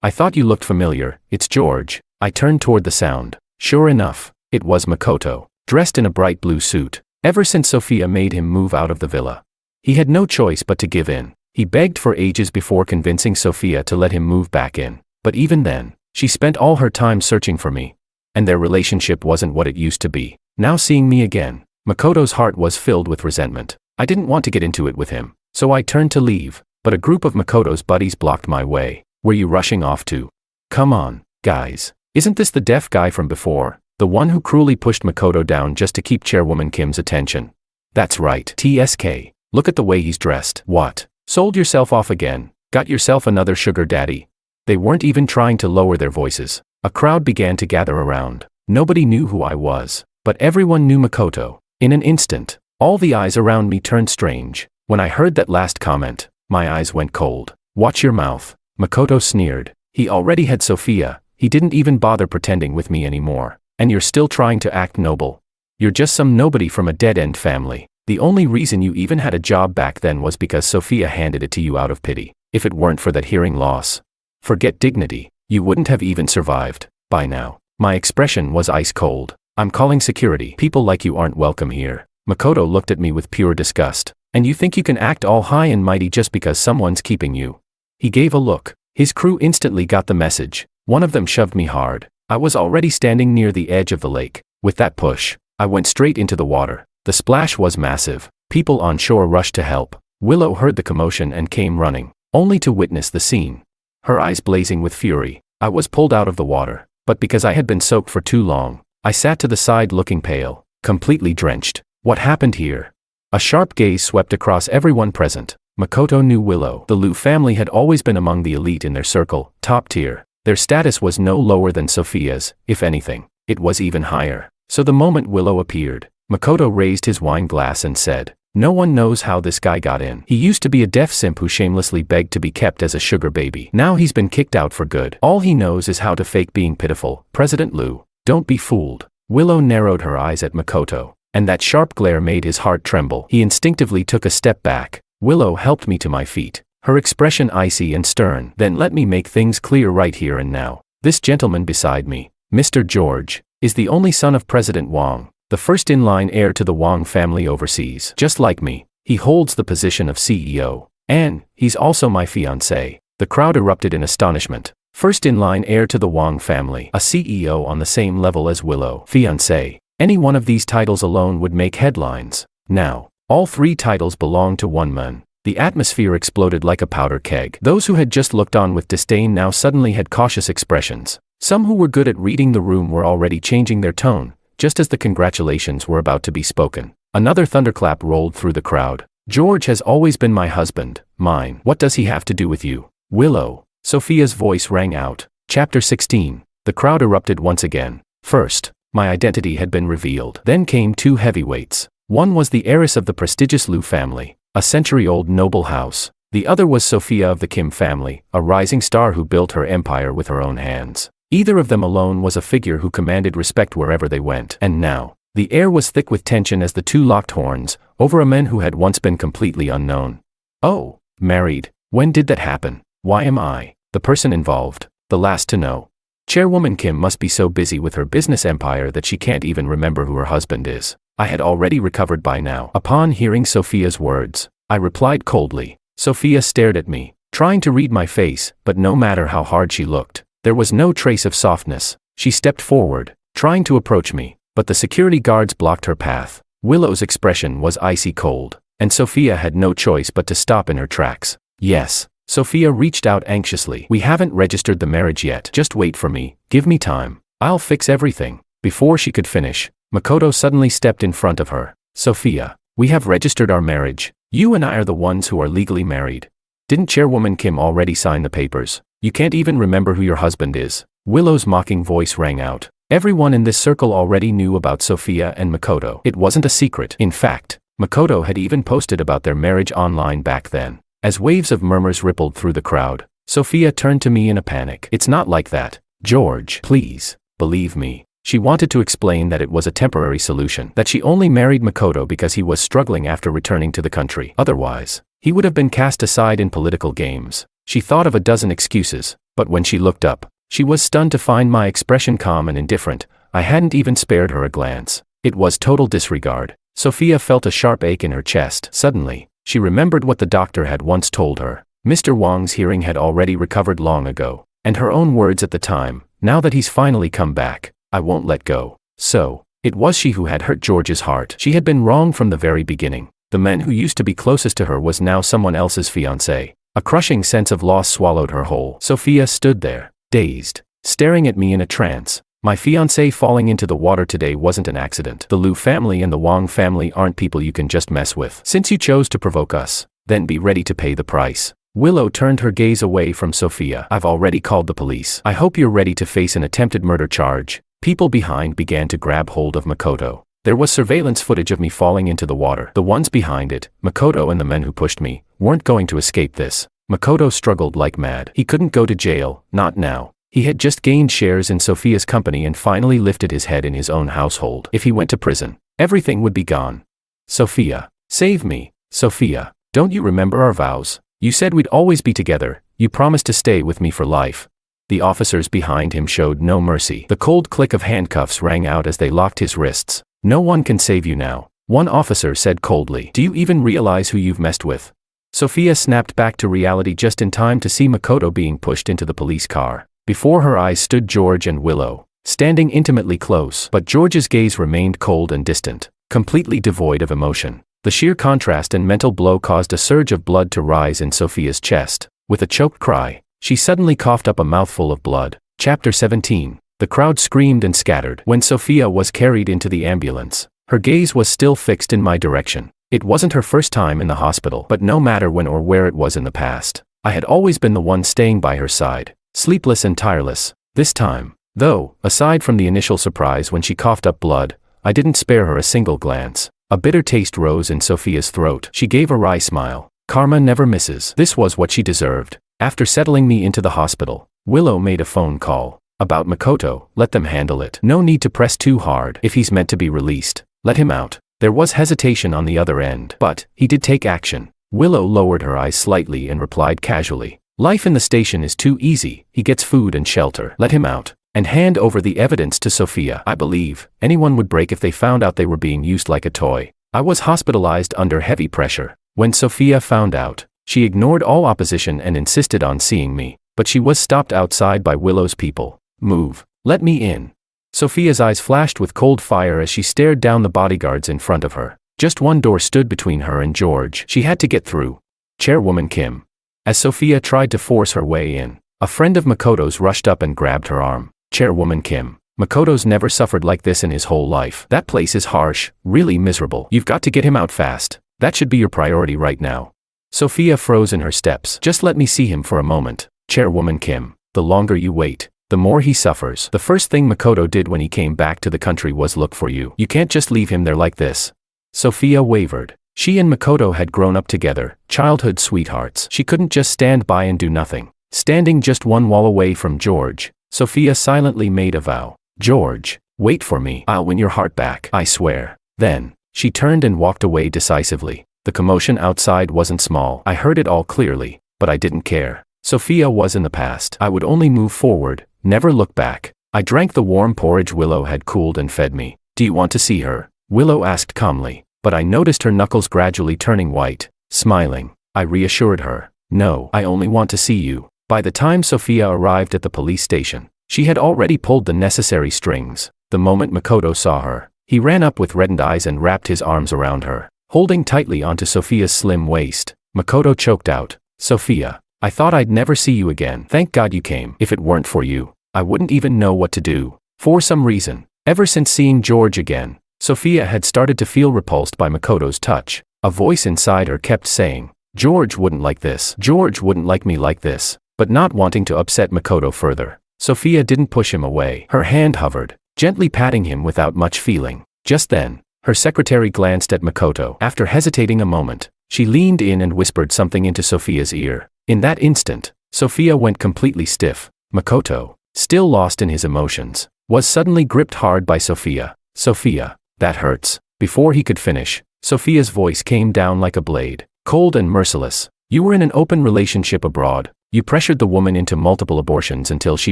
I thought you looked familiar. It's George. I turned toward the sound. Sure enough, it was Makoto, dressed in a bright blue suit. Ever since Sophia made him move out of the villa, he had no choice but to give in. He begged for ages before convincing Sophia to let him move back in. But even then, she spent all her time searching for me. And their relationship wasn't what it used to be. Now seeing me again, Makoto's heart was filled with resentment. I didn't want to get into it with him, so I turned to leave, but a group of Makoto's buddies blocked my way. Were you rushing off too? Come on, guys. Isn't this the deaf guy from before? The one who cruelly pushed Makoto down just to keep Chairwoman Kim's attention? That's right. TSK. Look at the way he's dressed. What? Sold yourself off again? Got yourself another sugar daddy? They weren't even trying to lower their voices. A crowd began to gather around. Nobody knew who I was, but everyone knew Makoto. In an instant, all the eyes around me turned strange. When I heard that last comment, my eyes went cold. Watch your mouth. Makoto sneered. He already had Sophia. He didn't even bother pretending with me anymore. And you're still trying to act noble. You're just some nobody from a dead-end family. The only reason you even had a job back then was because Sophia handed it to you out of pity. If it weren't for that hearing loss, forget dignity, you wouldn't have even survived. By now, my expression was ice cold. I'm calling security. People like you aren't welcome here. Makoto looked at me with pure disgust. And you think you can act all high and mighty just because someone's keeping you? He gave a look. His crew instantly got the message. One of them shoved me hard. I was already standing near the edge of the lake. With that push, I went straight into the water. The splash was massive. People on shore rushed to help. Willow heard the commotion and came running, only to witness the scene. Her eyes blazing with fury. I was pulled out of the water, but because I had been soaked for too long, I sat to the side looking pale, completely drenched. What happened here? A sharp gaze swept across everyone present. Makoto knew Willow. The Liu family had always been among the elite in their circle, top tier. Their status was no lower than Sophia's, if anything, it was even higher. So the moment Willow appeared, Makoto raised his wine glass and said, "No one knows how this guy got in. He used to be a deaf simp who shamelessly begged to be kept as a sugar baby. Now he's been kicked out for good. All he knows is how to fake being pitiful. President Liu, don't be fooled." Willow narrowed her eyes at Makoto, and that sharp glare made his heart tremble. He instinctively took a step back. Willow helped me to my feet, her expression icy and stern. "Then let me make things clear right here and now. This gentleman beside me, Mr. George, is the only son of President Wang, the first in-line heir to the Wang family overseas. Just like me, he holds the position of CEO, and he's also my fiance." The crowd erupted in astonishment. First in-line heir to the Wang family, a CEO on the same level as Willow, fiance. Any one of these titles alone would make headlines. Now, All 3 titles belonged to one man. The atmosphere exploded like a powder keg. Those who had just looked on with disdain now suddenly had cautious expressions. Some who were good at reading the room were already changing their tone, just as the congratulations were about to be spoken. Another thunderclap rolled through the crowd. George has always been my husband, mine. What does he have to do with you? Willow. Sophia's voice rang out. Chapter 16. The crowd erupted once again. First, my identity had been revealed. Then came 2 heavyweights. One was the heiress of the prestigious Liu family, a century-old noble house. The other was Sophia of the Kim family, a rising star who built her empire with her own hands. Either of them alone was a figure who commanded respect wherever they went. And now, the air was thick with tension as the 2 locked horns, over a man who had once been completely unknown. Oh, married. When did that happen? Why am I, the person involved, the last to know? Chairwoman Kim must be so busy with her business empire that she can't even remember who her husband is. I had already recovered by now. Upon hearing Sophia's words, I replied coldly. Sophia stared at me, trying to read my face, but no matter how hard she looked, there was no trace of softness. She stepped forward, trying to approach me, but the security guards blocked her path. Willow's expression was icy cold, and Sophia had no choice but to stop in her tracks. Yes, Sophia reached out anxiously. We haven't registered the marriage yet. Just wait for me. Give me time. I'll fix everything. Before she could finish, Makoto suddenly stepped in front of her. Sophia, we have registered our marriage. You and I are the ones who are legally married. Didn't Chairwoman Kim already sign the papers? You can't even remember who your husband is. Willow's mocking voice rang out. Everyone in this circle already knew about Sophia and Makoto. It wasn't a secret. In fact, Makoto had even posted about their marriage online back then. As waves of murmurs rippled through the crowd, Sophia turned to me in a panic. It's not like that. George, please, believe me. She wanted to explain that it was a temporary solution, that she only married Makoto because he was struggling after returning to the country. Otherwise, he would have been cast aside in political games. She thought of a dozen excuses, but when she looked up, she was stunned to find my expression calm and indifferent. I hadn't even spared her a glance. It was total disregard. Sophia felt a sharp ache in her chest. Suddenly, she remembered what the doctor had once told her. Mr. Wang's hearing had already recovered long ago, and her own words at the time, now that he's finally come back, I won't let go. So, it was she who had hurt George's heart. She had been wrong from the very beginning. The man who used to be closest to her was now someone else's fiance. A crushing sense of loss swallowed her whole. Sophia stood there, dazed, staring at me in a trance. My fiancé falling into the water today wasn't an accident. The Liu family and the Wang family aren't people you can just mess with. Since you chose to provoke us, then be ready to pay the price. Willow turned her gaze away from Sophia. I've already called the police. I hope you're ready to face an attempted murder charge. People behind began to grab hold of Makoto. There was surveillance footage of me falling into the water. The ones behind it, Makoto and the men who pushed me, weren't going to escape this. Makoto struggled like mad. He couldn't go to jail, not now. He had just gained shares in Sophia's company and finally lifted his head in his own household. If he went to prison, everything would be gone. Sophia, save me. Sophia, don't you remember our vows? You said we'd always be together. You promised to stay with me for life. The officers behind him showed no mercy. The cold click of handcuffs rang out as they locked his wrists. No one can save you now, one officer said coldly. Do you even realize who you've messed with? Sophia snapped back to reality just in time to see Makoto being pushed into the police car. Before her eyes stood George and Willow, standing intimately close. But George's gaze remained cold and distant, completely devoid of emotion. The sheer contrast and mental blow caused a surge of blood to rise in Sophia's chest. With a choked cry, she suddenly coughed up a mouthful of blood. Chapter 17. The crowd screamed and scattered. When Sophia was carried into the ambulance, her gaze was still fixed in my direction. It wasn't her first time in the hospital, but no matter when or where it was in the past, I had always been the one staying by her side, sleepless and tireless. This time, though, aside from the initial surprise when she coughed up blood, I didn't spare her a single glance. A bitter taste rose in Sophia's throat. She gave a wry smile. Karma never misses. This was what she deserved. After settling me into the hospital, Willow made a phone call. About Makoto, let them handle it. No need to press too hard. If he's meant to be released, let him out. There was hesitation on the other end, but he did take action. Willow lowered her eyes slightly and replied casually. Life in the station is too easy. He gets food and shelter. Let him out. And hand over the evidence to Sophia. I believe anyone would break if they found out they were being used like a toy. I was hospitalized under heavy pressure. When Sophia found out, she ignored all opposition and insisted on seeing me, but she was stopped outside by Willow's people. Move. Let me in. Sophia's eyes flashed with cold fire as she stared down the bodyguards in front of her. Just one door stood between her and George. She had to get through. Chairwoman Kim. As Sophia tried to force her way in, a friend of Makoto's rushed up and grabbed her arm. Chairwoman Kim. Makoto's never suffered like this in his whole life. That place is harsh, really miserable. You've got to get him out fast. That should be your priority right now. Sophia froze in her steps. Just let me see him for a moment. Chairwoman Kim. The longer you wait, the more he suffers. The first thing Makoto did when he came back to the country was look for you. You can't just leave him there like this. Sophia wavered. She and Makoto had grown up together, childhood sweethearts. She couldn't just stand by and do nothing. Standing just one wall away from George, Sophia silently made a vow. George, wait for me. I'll win your heart back, I swear. Then, she turned and walked away decisively. The commotion outside wasn't small. I heard it all clearly, but I didn't care. Sophia was in the past. I would only move forward, never look back. I drank the warm porridge Willow had cooled and fed me. Do you want to see her? Willow asked calmly, but I noticed her knuckles gradually turning white. Smiling, I reassured her. No, I only want to see you. By the time Sophia arrived at the police station, she had already pulled the necessary strings. The moment Makoto saw her, he ran up with reddened eyes and wrapped his arms around her, holding tightly onto Sophia's slim waist. Makoto choked out, Sophia, I thought I'd never see you again. Thank God you came. If it weren't for you, I wouldn't even know what to do. For some reason, ever since seeing George again, Sophia had started to feel repulsed by Makoto's touch. A voice inside her kept saying, George wouldn't like this. George wouldn't like me like this. But not wanting to upset Makoto further, Sophia didn't push him away. Her hand hovered, gently patting him without much feeling. Just then, her secretary glanced at Makoto. After hesitating a moment, she leaned in and whispered something into Sophia's ear. In that instant, Sophia went completely stiff. Makoto, still lost in his emotions, was suddenly gripped hard by Sophia. Sophia, that hurts. Before he could finish, Sophia's voice came down like a blade, cold and merciless. You were in an open relationship abroad. You pressured the woman into multiple abortions until she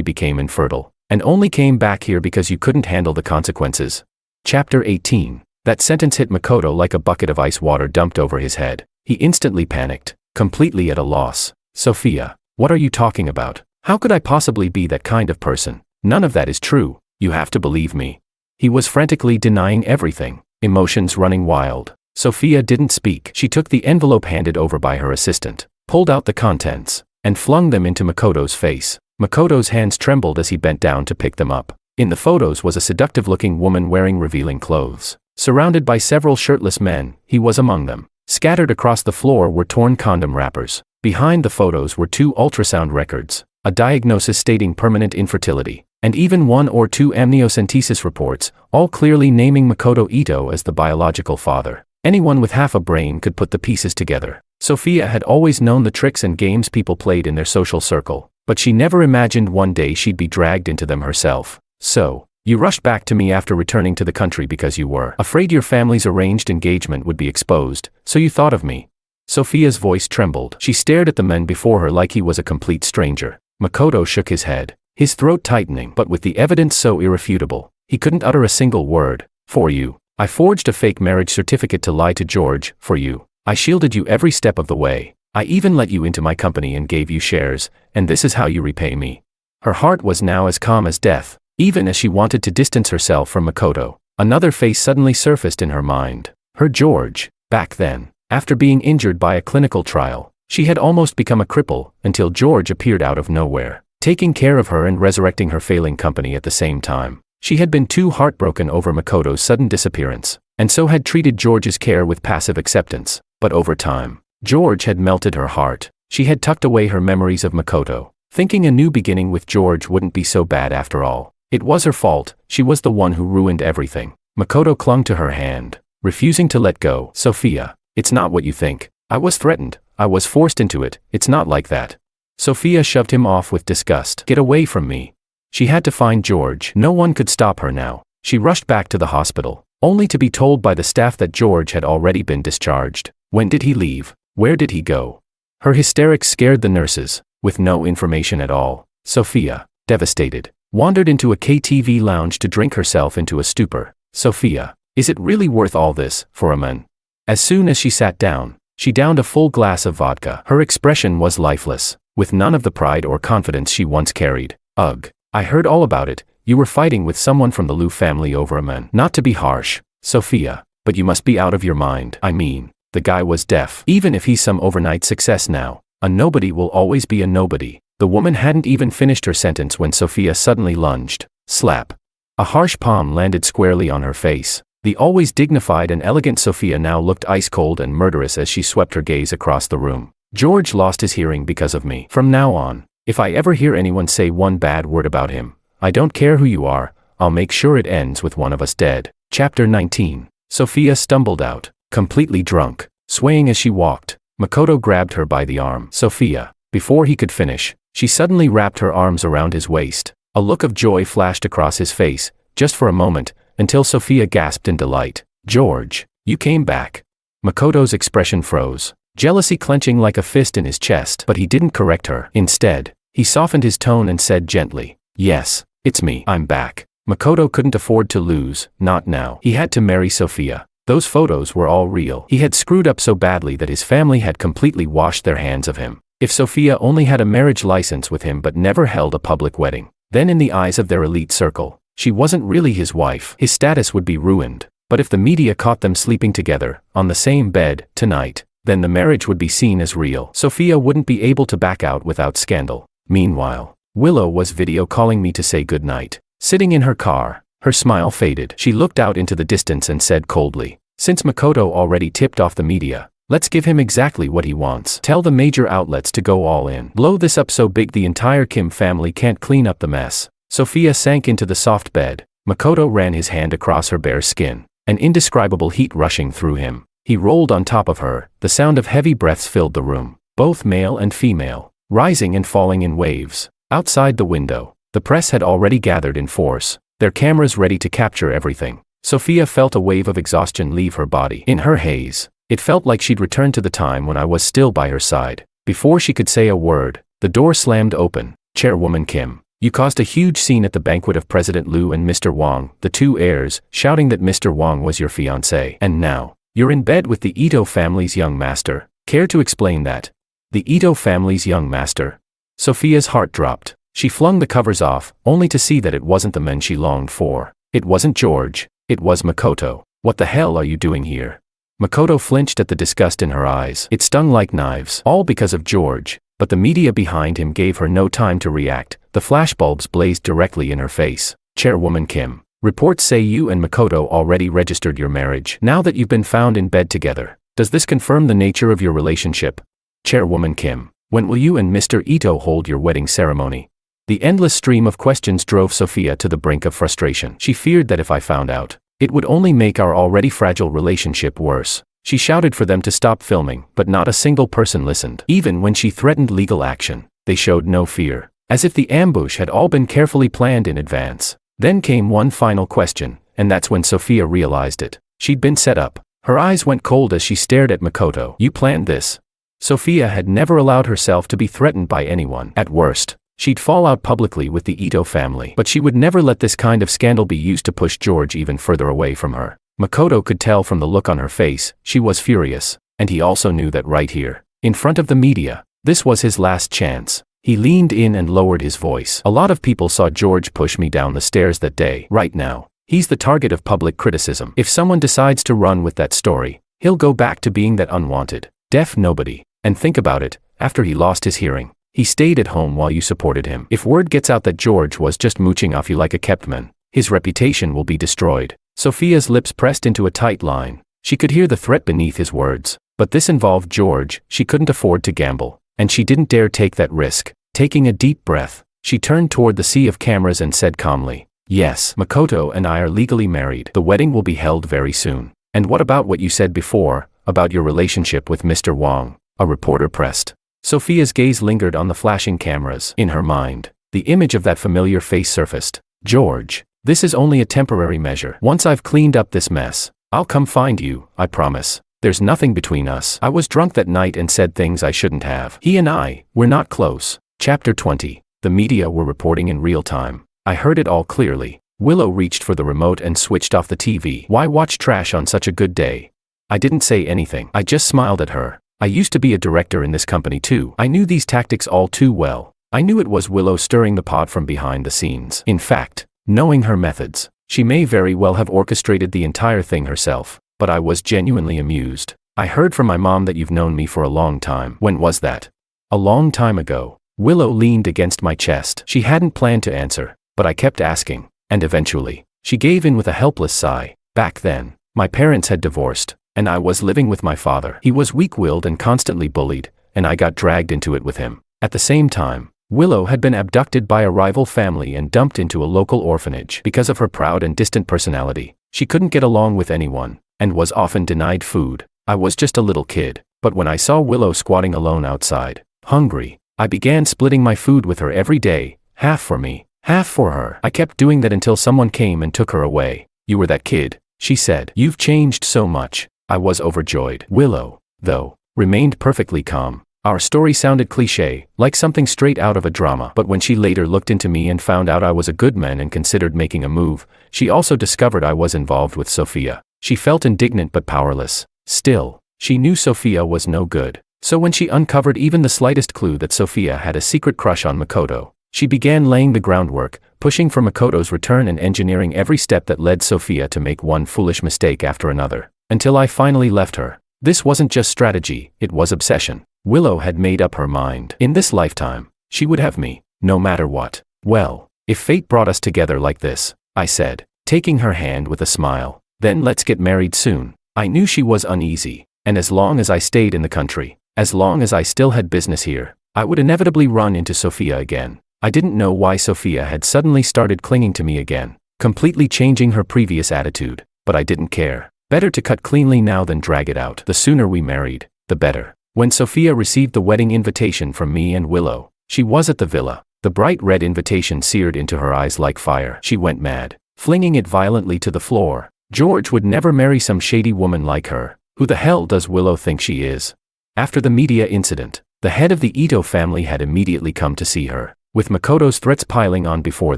became infertile, and only came back here because you couldn't handle the consequences. Chapter 18. That sentence hit Makoto like a bucket of ice water dumped over his head. He instantly panicked, completely at a loss. Sophia, what are you talking about? How could I possibly be that kind of person? None of that is true. You have to believe me. He was frantically denying everything, emotions running wild. Sophia didn't speak. She took the envelope handed over by her assistant, pulled out the contents, and flung them into Makoto's face. Makoto's hands trembled as he bent down to pick them up. In the photos was a seductive-looking woman wearing revealing clothes. Surrounded by several shirtless men, he was among them. Scattered across the floor were torn condom wrappers. Behind the photos were 2 ultrasound records, a diagnosis stating permanent infertility, and even 1 or 2 amniocentesis reports, all clearly naming Makoto Ito as the biological father. Anyone with half a brain could put the pieces together. Sophia had always known the tricks and games people played in their social circle, but she never imagined one day she'd be dragged into them herself. So, you rushed back to me after returning to the country because you were afraid your family's arranged engagement would be exposed, so you thought of me. Sophia's voice trembled. She stared at the man before her like he was a complete stranger. Makoto shook his head, his throat tightening, but with the evidence so irrefutable, he couldn't utter a single word. For you, I forged a fake marriage certificate to lie to George. For you, I shielded you every step of the way. I even let you into my company and gave you shares, and this is how you repay me. Her heart was now as calm as death. Even as she wanted to distance herself from Makoto, another face suddenly surfaced in her mind. Her George. Back then, after being injured by a clinical trial, she had almost become a cripple until George appeared out of nowhere, taking care of her and resurrecting her failing company at the same time. She had been too heartbroken over Makoto's sudden disappearance, and so had treated George's care with passive acceptance. But over time, George had melted her heart. She had tucked away her memories of Makoto, thinking a new beginning with George wouldn't be so bad after all. It was her fault. She was the one who ruined everything. Makoto clung to her hand, refusing to let go. Sophia, it's not what you think. I was threatened. I was forced into it. It's not like that. Sophia shoved him off with disgust. Get away from me. She had to find George. No one could stop her now. She rushed back to the hospital, only to be told by the staff that George had already been discharged. When did he leave? Where did he go? Her hysterics scared the nurses. With no information at all, Sophia, devastated, wandered into a KTV lounge to drink herself into a stupor. Sophia, is it really worth all this, for a man? As soon as she sat down, she downed a full glass of vodka. Her expression was lifeless, with none of the pride or confidence she once carried. Ugh, I heard all about it. You were fighting with someone from the Liu family over a man. Not to be harsh, Sophia, But you must be out of your mind. I mean, the guy was deaf. Even if he's some overnight success now, a nobody will always be a nobody. The woman hadn't even finished her sentence when Sophia suddenly lunged. Slap. A harsh palm landed squarely on her face. The always dignified and elegant Sophia now looked ice-cold and murderous as she swept her gaze across the room. George lost his hearing because of me. From now on, if I ever hear anyone say one bad word about him, I don't care who you are, I'll make sure it ends with one of us dead. Chapter 19. Sophia stumbled out, completely drunk. Swaying as she walked, Makoto grabbed her by the arm. Sophia. Before he could finish, she suddenly wrapped her arms around his waist. A look of joy flashed across his face, just for a moment, until Sophia gasped in delight. George, you came back. Makoto's expression froze, jealousy clenching like a fist in his chest, but he didn't correct her. Instead, he softened his tone and said gently, "Yes, it's me. I'm back." Makoto couldn't afford to lose, not now. He had to marry Sophia. Those photos were all real. He had screwed up so badly that his family had completely washed their hands of him. If Sophia only had a marriage license with him but never held a public wedding, then in the eyes of their elite circle, she wasn't really his wife. His status would be ruined. But if the media caught them sleeping together, on the same bed, tonight, then the marriage would be seen as real. Sophia wouldn't be able to back out without scandal. Meanwhile, Willow was video calling me to say goodnight. Sitting in her car, her smile faded. She looked out into the distance and said coldly, "Since Makoto already tipped off the media, let's give him exactly what he wants. Tell the major outlets to go all in. Blow this up so big the entire Kim family can't clean up the mess." Sophia sank into the soft bed. Makoto ran his hand across her bare skin, an indescribable heat rushing through him. He rolled on top of her. The sound of heavy breaths filled the room, both male and female, rising and falling in waves. Outside the window, the press had already gathered in force, their cameras ready to capture everything. Sophia felt a wave of exhaustion leave her body. In her haze, it felt like she'd returned to the time when I was still by her side. Before she could say a word, the door slammed open. "Chairwoman Kim, you caused a huge scene at the banquet of President Liu and Mr. Wang," the two heirs, shouting that Mr. Wang was your fiancé. "And now, you're in bed with the Ito family's young master. Care to explain that?" The Ito family's young master? Sophia's heart dropped. She flung the covers off, only to see that it wasn't the man she longed for. It wasn't George. It was Makoto. "What the hell are you doing here?" Makoto flinched at the disgust in her eyes. It stung like knives. All because of George. But the media behind him gave her no time to react. The flashbulbs blazed directly in her face. "Chairwoman Kim, reports say you and Makoto already registered your marriage. Now that you've been found in bed together, does this confirm the nature of your relationship?" "Chairwoman Kim, when will you and Mr. Ito hold your wedding ceremony?" The endless stream of questions drove Sophia to the brink of frustration. She feared that if I found out, it would only make our already fragile relationship worse. She shouted for them to stop filming, but not a single person listened. Even when she threatened legal action, they showed no fear, as if the ambush had all been carefully planned in advance. Then came one final question, and that's when Sophia realized it. She'd been set up. Her eyes went cold as she stared at Makoto. "You planned this?" Sophia had never allowed herself to be threatened by anyone. At worst, she'd fall out publicly with the Ito family. But she would never let this kind of scandal be used to push George even further away from her. Makoto could tell from the look on her face, she was furious, and he also knew that right here, in front of the media, this was his last chance. He leaned in and lowered his voice. "A lot of people saw George push me down the stairs that day. Right now, he's the target of public criticism. If someone decides to run with that story, he'll go back to being that unwanted, deaf nobody. And think about it, after he lost his hearing, he stayed at home while you supported him. If word gets out that George was just mooching off you like a kept man, his reputation will be destroyed." Sophia's lips pressed into a tight line. She could hear the threat beneath his words. But this involved George. She couldn't afford to gamble, and she didn't dare take that risk. Taking a deep breath, she turned toward the sea of cameras and said calmly, "Yes, Makoto and I are legally married. The wedding will be held very soon." "And what about what you said before, about your relationship with Mr. Wang?" a reporter pressed. Sophia's gaze lingered on the flashing cameras. In her mind, the image of that familiar face surfaced. "George, this is only a temporary measure. Once I've cleaned up this mess, I'll come find you, I promise. There's nothing between us. I was drunk that night and said things I shouldn't have. He and I, we're not close." Chapter 20. The media were reporting in real time. I heard it all clearly. Willow reached for the remote and switched off the TV. "Why watch trash on such a good day?" I didn't say anything. I just smiled at her. I used to be a director in this company too. I knew these tactics all too well. I knew it was Willow stirring the pot from behind the scenes. In fact, knowing her methods, she may very well have orchestrated the entire thing herself. but I was genuinely amused. I heard from my mom that you've known me for a long time. When was that? A long time ago. Willow leaned against my chest. She hadn't planned to answer, but I kept asking, and eventually, she gave in with a helpless sigh. Back then, my parents had divorced, and I was living with my father. He was weak-willed and constantly bullied, and I got dragged into it with him. At the same time, Willow had been abducted by a rival family and dumped into a local orphanage. Because of her proud and distant personality, she couldn't get along with anyone, and was often denied food. I was just a little kid, but when I saw Willow squatting alone outside, hungry, I began splitting my food with her every day, half for me, half for her. I kept doing that until someone came and took her away. You were that kid, she said. You've changed so much. I was overjoyed. Willow, though, remained perfectly calm. Our story sounded cliché, like something straight out of a drama. But when she later looked into me and found out I was a good man and considered making a move, she also discovered I was involved with Sophia. She felt indignant but powerless. Still, she knew Sophia was no good. So when she uncovered even the slightest clue that Sophia had a secret crush on Makoto, she began laying the groundwork, pushing for Makoto's return and engineering every step that led Sophia to make one foolish mistake after another, until I finally left her. This wasn't just strategy, it was obsession. Willow had made up her mind. In this lifetime, she would have me, no matter what. Well, if fate brought us together like this, I said, taking her hand with a smile, then let's get married soon. I knew she was uneasy, and as long as I stayed in the country, as long as I still had business here, I would inevitably run into Sophia again. I didn't know why Sophia had suddenly started clinging to me again, completely changing her previous attitude, but I didn't care. Better to cut cleanly now than drag it out. The sooner we married, the better. When Sophia received the wedding invitation from me and Willow, she was at the villa. The bright red invitation seared into her eyes like fire. She went mad, flinging it violently to the floor. George would never marry some shady woman like her. Who the hell does Willow think she is? After the media incident, the head of the Ito family had immediately come to see her. With Makoto's threats piling on before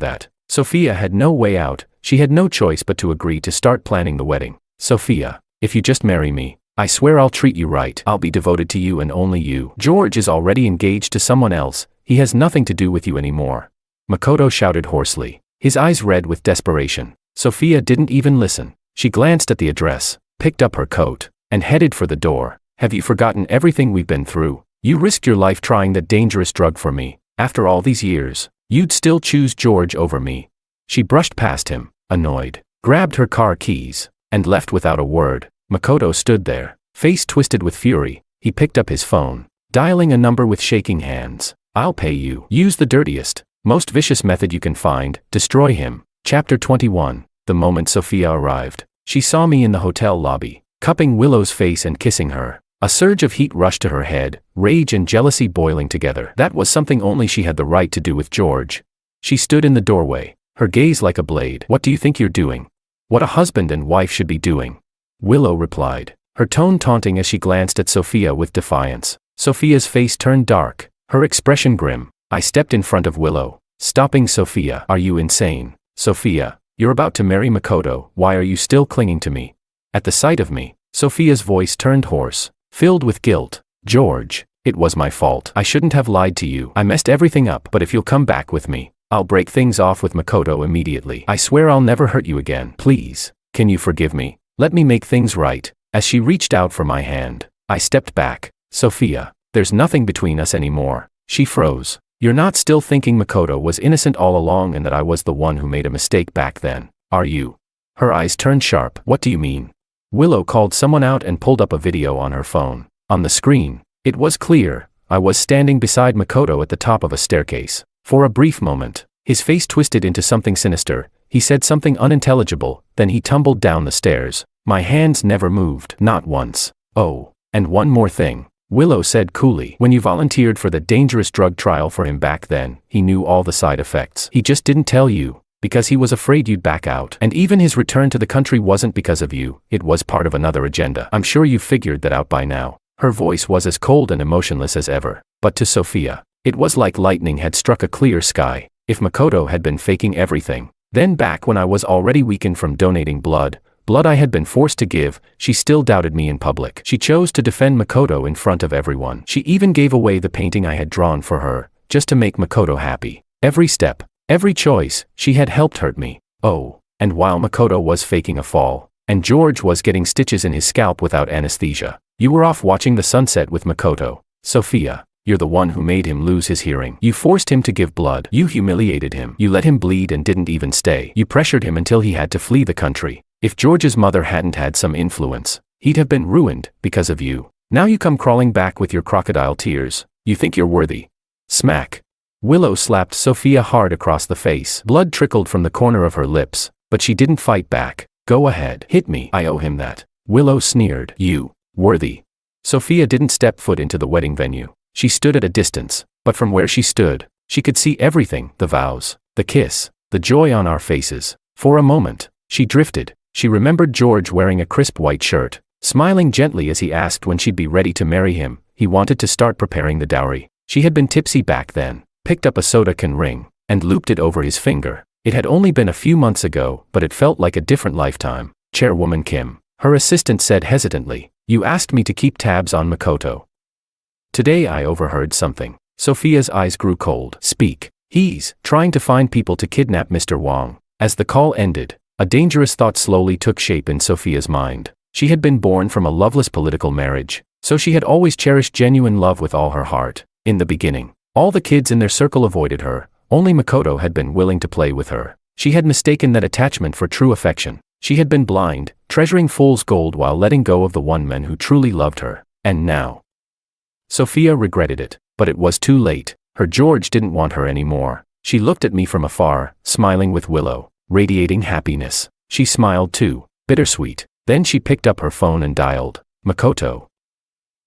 that, Sophia had no way out. She had no choice but to agree to start planning the wedding. Sophia, if you just marry me, I swear I'll treat you right. I'll be devoted to you and only you. George is already engaged to someone else. He has nothing to do with you anymore. Makoto shouted hoarsely, his eyes red with desperation. Sophia didn't even listen. She glanced at the address, picked up her coat, and headed for the door. Have you forgotten everything we've been through? You risked your life trying that dangerous drug for me. After all these years, you'd still choose George over me. She brushed past him, annoyed, grabbed her car keys, and left without a word. Makoto stood there, face twisted with fury. He picked up his phone, dialing a number with shaking hands. I'll pay you. Use the dirtiest, most vicious method you can find. Destroy him. Chapter 21. The moment Sophia arrived, she saw me in the hotel lobby, cupping Willow's face and kissing her. A surge of heat rushed to her head, rage and jealousy boiling together. That was something only she had the right to do with George. She stood in the doorway, her gaze like a blade. What do you think you're doing? What a husband and wife should be doing. Willow replied, her tone taunting as she glanced at Sophia with defiance. Sophia's face turned dark, her expression grim. I stepped in front of Willow, stopping Sophia. Are you insane? Sophia, you're about to marry Makoto. Why are you still clinging to me? At the sight of me, Sophia's voice turned hoarse, filled with guilt. George, it was my fault. I shouldn't have lied to you. I messed everything up. But if you'll come back with me, I'll break things off with Makoto immediately. I swear I'll never hurt you again. Please, can you forgive me? Let me make things right. As she reached out for my hand, I stepped back. Sophia, there's nothing between us anymore. She froze. You're not still thinking Makoto was innocent all along and that I was the one who made a mistake back then, are you? Her eyes turned sharp. What do you mean? Willow called someone out and pulled up a video on her phone. On the screen, it was clear. I was standing beside Makoto at the top of a staircase. For a brief moment, his face twisted into something sinister. He said something unintelligible, then he tumbled down the stairs. My hands never moved, not once. Oh, and one more thing, Willow said coolly. When you volunteered for the dangerous drug trial for him back then, he knew all the side effects. He just didn't tell you, because he was afraid you'd back out. And even his return to the country wasn't because of you, it was part of another agenda. I'm sure you've figured that out by now. Her voice was as cold and emotionless as ever, but to Sophia, it was like lightning had struck a clear sky. If Makoto had been faking everything, then back when I was already weakened from donating blood I had been forced to give, she still doubted me in public. She chose to defend Makoto in front of everyone. She even gave away the painting I had drawn for her, just to make Makoto happy. Every step, every choice, she had helped hurt me. Oh, and while Makoto was faking a fall, and George was getting stitches in his scalp without anesthesia. You were off watching the sunset with Makoto. Sophia, you're the one who made him lose his hearing. You forced him to give blood. You humiliated him. You let him bleed and didn't even stay. You pressured him until he had to flee the country. If George's mother hadn't had some influence, he'd have been ruined because of you. Now you come crawling back with your crocodile tears. You think you're worthy. Smack. Willow slapped Sophia hard across the face. Blood trickled from the corner of her lips, but she didn't fight back. Go ahead. Hit me. I owe him that. Willow sneered. You. Worthy. Sophia didn't step foot into the wedding venue. She stood at a distance, but from where she stood, she could see everything, the vows, the kiss, the joy on our faces. For a moment, she drifted. She remembered George wearing a crisp white shirt, smiling gently as he asked when she'd be ready to marry him. He wanted to start preparing the dowry. She had been tipsy back then, picked up a soda can ring, and looped it over his finger. It had only been a few months ago, but it felt like a different lifetime. Chairwoman Kim, her assistant said hesitantly, you asked me to keep tabs on Makoto. Today I overheard something. Sophia's eyes grew cold. Speak. He's trying to find people to kidnap Mr. Wong. As the call ended, a dangerous thought slowly took shape in Sophia's mind. She had been born from a loveless political marriage, so she had always cherished genuine love with all her heart. In the beginning, all the kids in their circle avoided her. Only Makoto had been willing to play with her. She had mistaken that attachment for true affection. She had been blind, treasuring fool's gold while letting go of the one man who truly loved her. And now, Sophia regretted it, but it was too late. Her George didn't want her anymore. She looked at me from afar, smiling with Willow, radiating happiness. She smiled too, bittersweet. Then she picked up her phone and dialed. Makoto.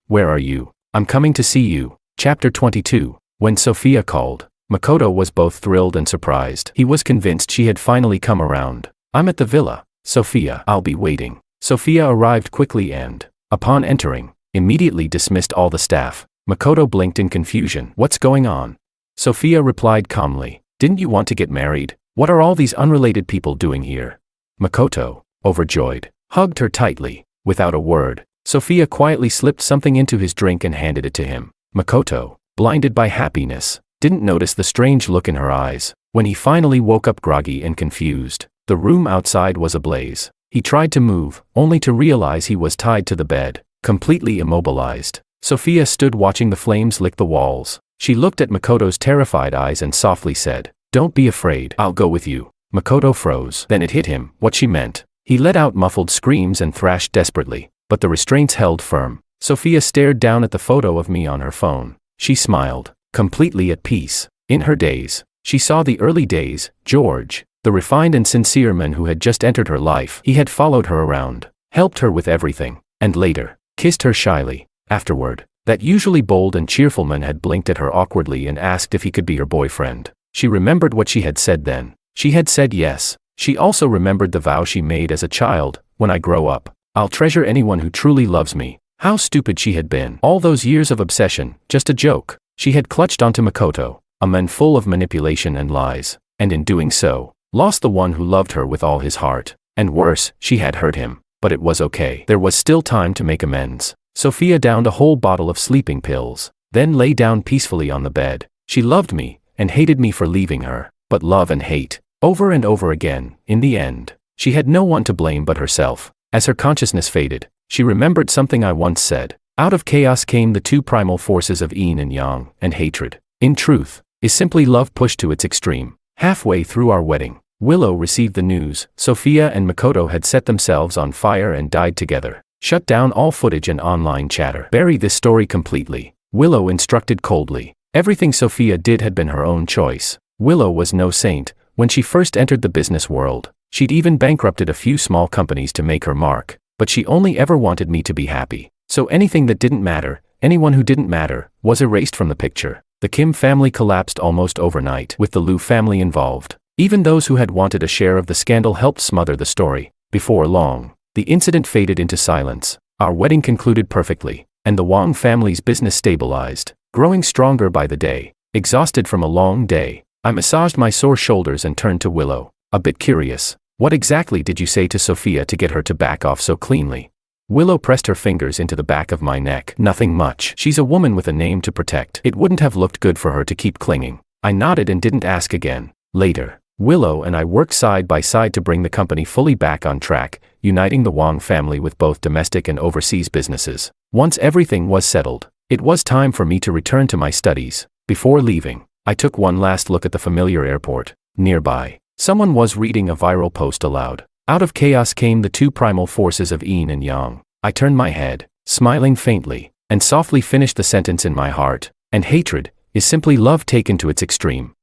Where are you? I'm coming to see you. Chapter 22. When Sophia called, Makoto was both thrilled and surprised. He was convinced she had finally come around. I'm at the villa. Sophia, I'll be waiting. Sophia arrived quickly and, upon entering, immediately dismissed all the staff. Makoto blinked in confusion. What's going on? Sophia replied calmly. Didn't you want to get married? What are all these unrelated people doing here? Makoto, overjoyed, hugged her tightly. Without a word, Sophia quietly slipped something into his drink and handed it to him. Makoto, blinded by happiness, didn't notice the strange look in her eyes. When he finally woke up groggy and confused, the room outside was ablaze. He tried to move, only to realize he was tied to the bed, completely immobilized. Sophia stood watching the flames lick the walls. She looked at Makoto's terrified eyes and softly said, Don't be afraid, I'll go with you. Makoto froze. Then it hit him, what she meant. He let out muffled screams and thrashed desperately, but the restraints held firm. Sophia stared down at the photo of me on her phone. She smiled, completely at peace. In her days, she saw the early days, George, the refined and sincere man who had just entered her life. He had followed her around, helped her with everything, and later, kissed her shyly. Afterward, that usually bold and cheerful man had blinked at her awkwardly and asked if he could be her boyfriend. She remembered what she had said then. She had said yes. She also remembered the vow she made as a child, when I grow up, I'll treasure anyone who truly loves me. How stupid she had been. All those years of obsession, just a joke. She had clutched onto Makoto, a man full of manipulation and lies, and in doing so, lost the one who loved her with all his heart. And worse, she had hurt him. But it was okay. There was still time to make amends. Sophia downed a whole bottle of sleeping pills, then lay down peacefully on the bed. She loved me, and hated me for leaving her. But love and hate, over and over again, in the end, she had no one to blame but herself. As her consciousness faded, she remembered something I once said. Out of chaos came the two primal forces of yin and yang, and hatred, in truth, is simply love pushed to its extreme. Halfway through our wedding, Willow received the news. Sophia and Makoto had set themselves on fire and died together. Shut down all footage and online chatter. Bury this story completely, Willow instructed coldly. Everything Sophia did had been her own choice. Willow was no saint. When she first entered the business world, she'd even bankrupted a few small companies to make her mark. But she only ever wanted me to be happy. So anything that didn't matter, anyone who didn't matter, was erased from the picture. The Kim family collapsed almost overnight, with the Liu family involved. Even those who had wanted a share of the scandal helped smother the story. Before long, the incident faded into silence. Our wedding concluded perfectly, and the Wang family's business stabilized, growing stronger by the day. Exhausted from a long day, I massaged my sore shoulders and turned to Willow, a bit curious. What exactly did you say to Sophia to get her to back off so cleanly? Willow pressed her fingers into the back of my neck. Nothing much. She's a woman with a name to protect. It wouldn't have looked good for her to keep clinging. I nodded and didn't ask again. Later, Willow and I worked side by side to bring the company fully back on track, uniting the Wang family with both domestic and overseas businesses. Once everything was settled, it was time for me to return to my studies. Before leaving, I took one last look at the familiar airport. Nearby, someone was reading a viral post aloud. Out of chaos came the two primal forces of yin and yang. I turned my head, smiling faintly, and softly finished the sentence in my heart. And hatred is simply love taken to its extreme.